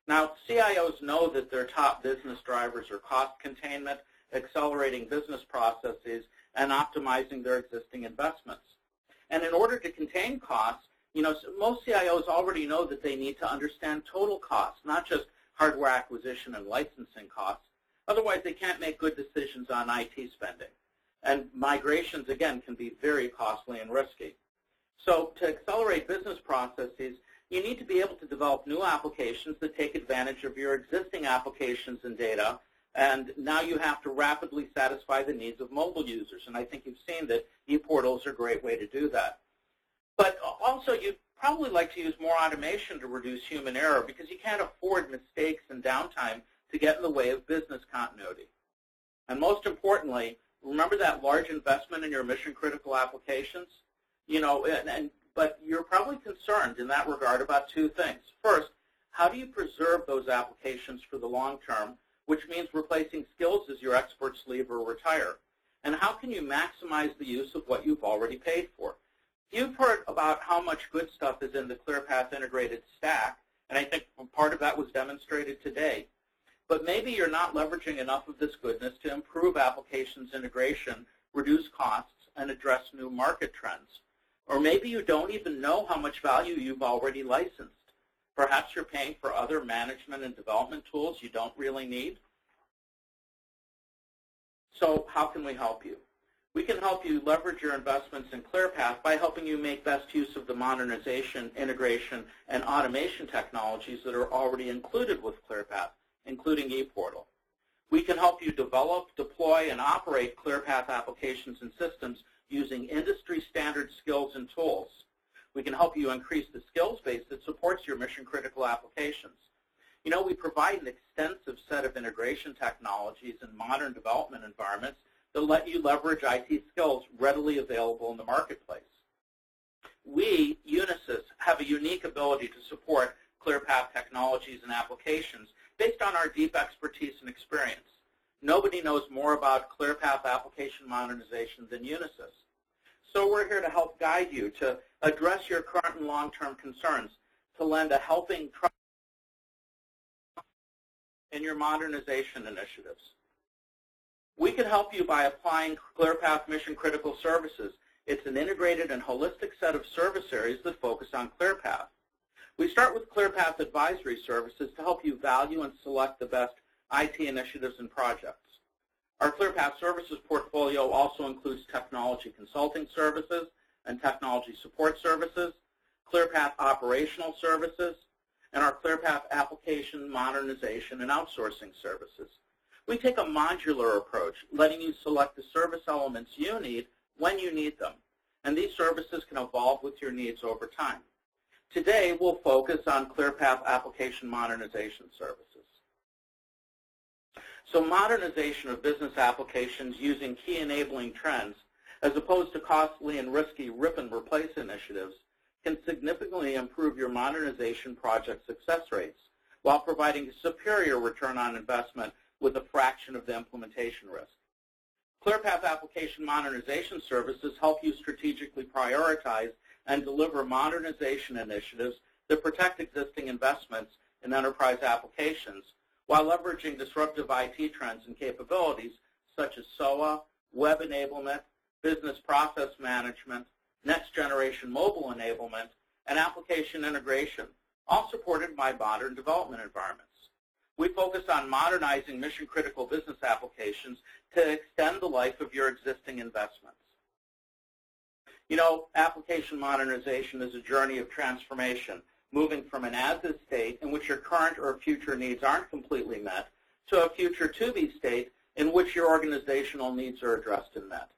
Now, CIOs know that their top business drivers are cost containment, accelerating business processes, and optimizing their existing investments. And in order to contain costs, most CIOs already know that they need to understand total costs, not just hardware acquisition and licensing costs. Otherwise, they can't make good decisions on IT spending. And migrations, again, can be very costly and risky. So to accelerate business processes, you need to be able to develop new applications that take advantage of your existing applications and data, and now you have to rapidly satisfy the needs of mobile users. And I think you've seen that ePortals are a great way to do that. But also, you'd probably like to use more automation to reduce human error because you can't afford mistakes and downtime to get in the way of business continuity. And most importantly, remember that large investment in your mission-critical applications? But you're probably concerned in that regard about two things. First, how do you preserve those applications for the long term, which means replacing skills as your experts leave or retire? And how can you maximize the use of what you've already paid for? You've heard about how much good stuff is in the ClearPath integrated stack, and I think part of that was demonstrated today. But maybe you're not leveraging enough of this goodness to improve applications integration, reduce costs, and address new market trends. Or maybe you don't even know how much value you've already licensed. Perhaps you're paying for other management and development tools you don't really need. So how can we help you? We can help you leverage your investments in ClearPath by helping you make best use of the modernization, integration, and automation technologies that are already included with ClearPath, including ePortal. We can help you develop, deploy, and operate ClearPath applications and systems using industry-standard skills and tools. We can help you increase the skills base that supports your mission-critical applications. We provide an extensive set of integration technologies and modern development environments that let you leverage IT skills readily available in the marketplace. We, Unisys, have a unique ability to support ClearPath technologies and applications based on our deep expertise and experience. Nobody knows more about ClearPath application modernization than Unisys. So we're here to help guide you to address your current and long-term concerns, to lend a helping trust in your modernization initiatives. We can help you by applying ClearPath Mission Critical Services. It's an integrated and holistic set of service areas that focus on ClearPath. We start with ClearPath Advisory Services to help you value and select the best IT initiatives and projects. Our ClearPath Services portfolio also includes technology consulting services and technology support services, ClearPath Operational Services, and our ClearPath Application Modernization and Outsourcing Services. We take a modular approach, letting you select the service elements you need when you need them, and these services can evolve with your needs over time. Today, we'll focus on ClearPath Application Modernization Services. So modernization of business applications using key enabling trends, as opposed to costly and risky rip and replace initiatives, can significantly improve your modernization project success rates while providing a superior return on investment with a fraction of the implementation risk. ClearPath Application Modernization Services help you strategically prioritize and deliver modernization initiatives that protect existing investments in enterprise applications while leveraging disruptive IT trends and capabilities such as SOA, web enablement, business process management, next-generation mobile enablement, and application integration, all supported by modern development environments. We focus on modernizing mission-critical business applications to extend the life of your existing investments. Application modernization is a journey of transformation, moving from an as-is state in which your current or future needs aren't completely met to a future to-be state in which your organizational needs are addressed and met.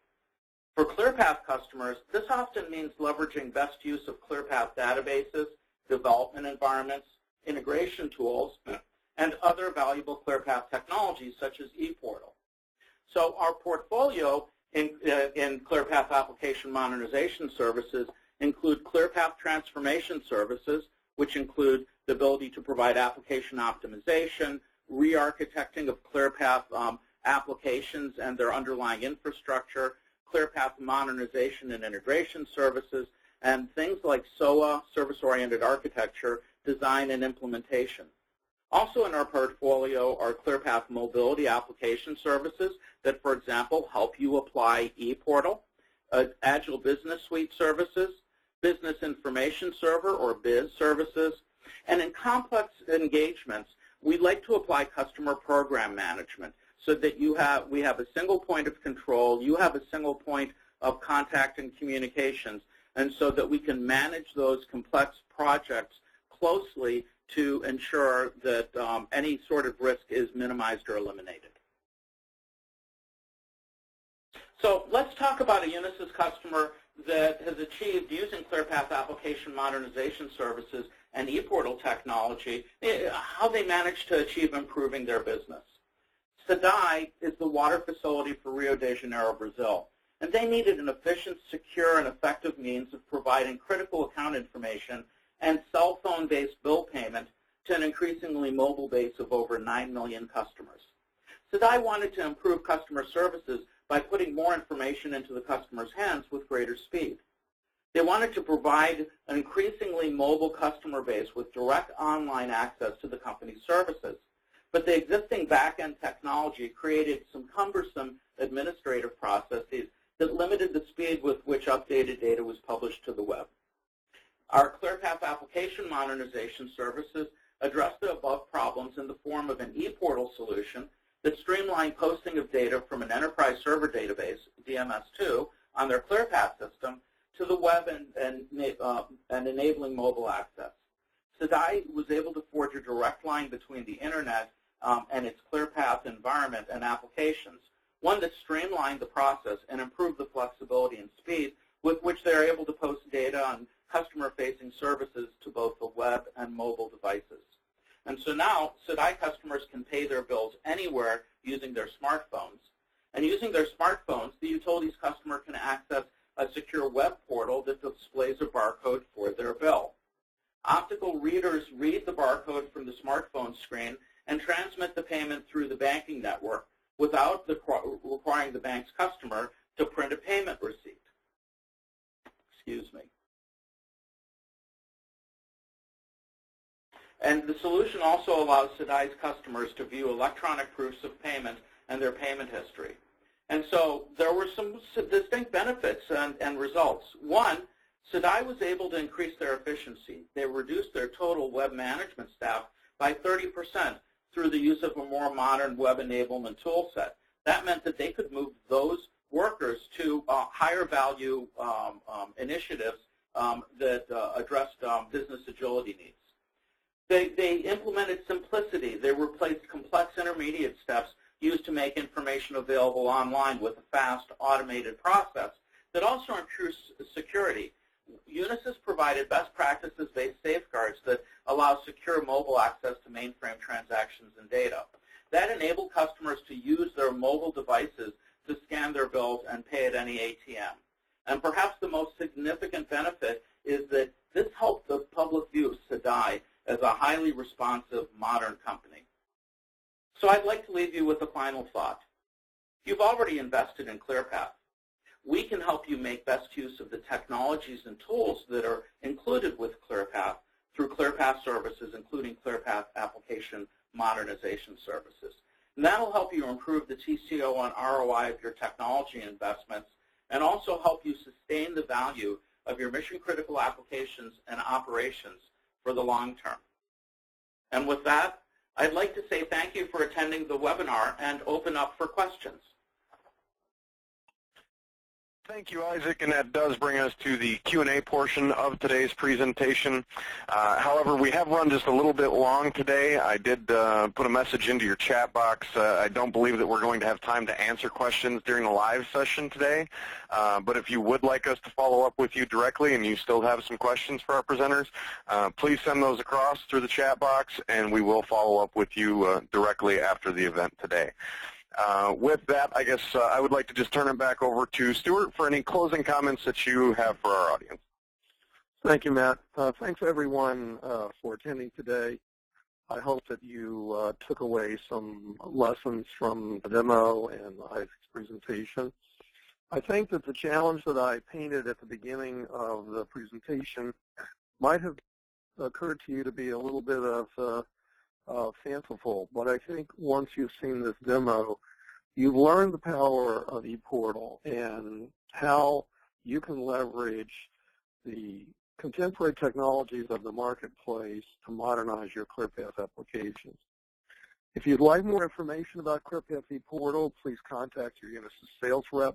For ClearPath customers, this often means leveraging best use of ClearPath databases, development environments, integration tools, and other valuable ClearPath technologies such as ePortal. So our portfolio in ClearPath Application Modernization Services include ClearPath Transformation Services, which include the ability to provide application optimization, re-architecting of ClearPath applications and their underlying infrastructure, ClearPath modernization and integration services, and things like SOA, service-oriented architecture, design and implementation. Also in our portfolio are ClearPath mobility application services that, for example, help you apply ePortal, Agile Business Suite services, Business Information Server or BIS services, and in complex engagements, we like to apply customer program management so that we have a single point of control, you have a single point of contact and communications, and so that we can manage those complex projects closely to ensure that any sort of risk is minimized or eliminated. So let's talk about a Unisys customer that has achieved, using ClearPath application modernization services and ePortal technology, how they managed to achieve improving their business. SEDAI is the water facility for Rio de Janeiro, Brazil, and they needed an efficient, secure, and effective means of providing critical account information and cell phone-based bill payment to an increasingly mobile base of over 9 million customers. SEDAI wanted to improve customer services by putting more information into the customer's hands with greater speed. They wanted to provide an increasingly mobile customer base with direct online access to the company's services. But the existing back-end technology created some cumbersome administrative processes that limited the speed with which updated data was published to the web. Our ClearPath application modernization services address the above problems in the form of an ePortal solution that streamlined posting of data from an enterprise server database, DMS2, on their ClearPath system to the web and enabling mobile access. SEDAI was able to forge a direct line between the Internet and its ClearPath environment and applications, one that streamlined the process and improved the flexibility and speed with which they are able to post data on customer-facing services to both the web and mobile devices. And so now, SEDAI customers can pay their bills anywhere using their smartphones. And using their smartphones, the utilities customer can access a secure web portal that displays a barcode for their bill. Optical readers read the barcode from the smartphone screen and transmit the payment through the banking network without requiring the bank's customer to print a payment receipt. Excuse me. And the solution also allows SEDAI's customers to view electronic proofs of payment and their payment history. And so there were some distinct benefits and results. One, SEDAI was able to increase their efficiency. They reduced their total web management staff by 30% through the use of a more modern web enablement tool set. That meant that they could move those workers to higher value initiatives that addressed business agility needs. They implemented simplicity. They replaced complex intermediate steps used to make information available online with a fast, automated process that also improves security. Unisys provided best practices-based safeguards that allow secure mobile access to mainframe transactions and data. That enabled customers to use their mobile devices to scan their bills and pay at any ATM. And perhaps the most significant benefit is that this helped the public view SEDAI as a highly responsive, modern company. So I'd like to leave you with a final thought. You've already invested in ClearPath. We can help you make best use of the technologies and tools that are included with ClearPath through ClearPath services, including ClearPath application modernization services. And that'll help you improve the TCO and ROI of your technology investments and also help you sustain the value of your mission-critical applications and operations for the long term. And with that, I'd like to say thank you for attending the webinar and open up for questions. Thank you, Isaac, and that does bring us to the Q&A portion of today's presentation. However, we have run just a little bit long today. I did put a message into your chat box. I don't believe that we're going to have time to answer questions during the live session today, but if you would like us to follow up with you directly and you still have some questions for our presenters, please send those across through the chat box, and we will follow up with you directly after the event today. With that, I guess I would like to just turn it back over to Stuart for any closing comments that you have for our audience. Thank you, Matt. Thanks, everyone, for attending today. I hope that you took away some lessons from the demo and Isaac's presentation. I think that the challenge that I painted at the beginning of the presentation might have occurred to you to be a little bit of fanciful, but I think once you've seen this demo, you've learned the power of ePortal and how you can leverage the contemporary technologies of the marketplace to modernize your ClearPath applications. If you'd like more information about ClearPath ePortal, please contact your Unisys sales rep,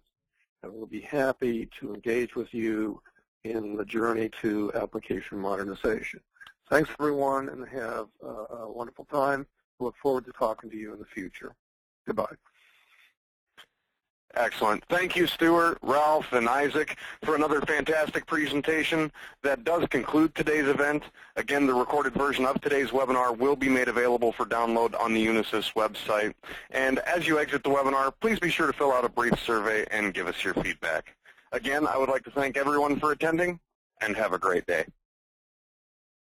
and we'll be happy to engage with you in the journey to application modernization. Thanks, everyone, and have a wonderful time. Look forward to talking to you in the future. Goodbye. Excellent. Thank you, Stuart, Ralph, and Isaac for another fantastic presentation. That does conclude today's event. Again, the recorded version of today's webinar will be made available for download on the Unisys website. And as you exit the webinar, please be sure to fill out a brief survey and give us your feedback. Again, I would like to thank everyone for attending, and have a great day.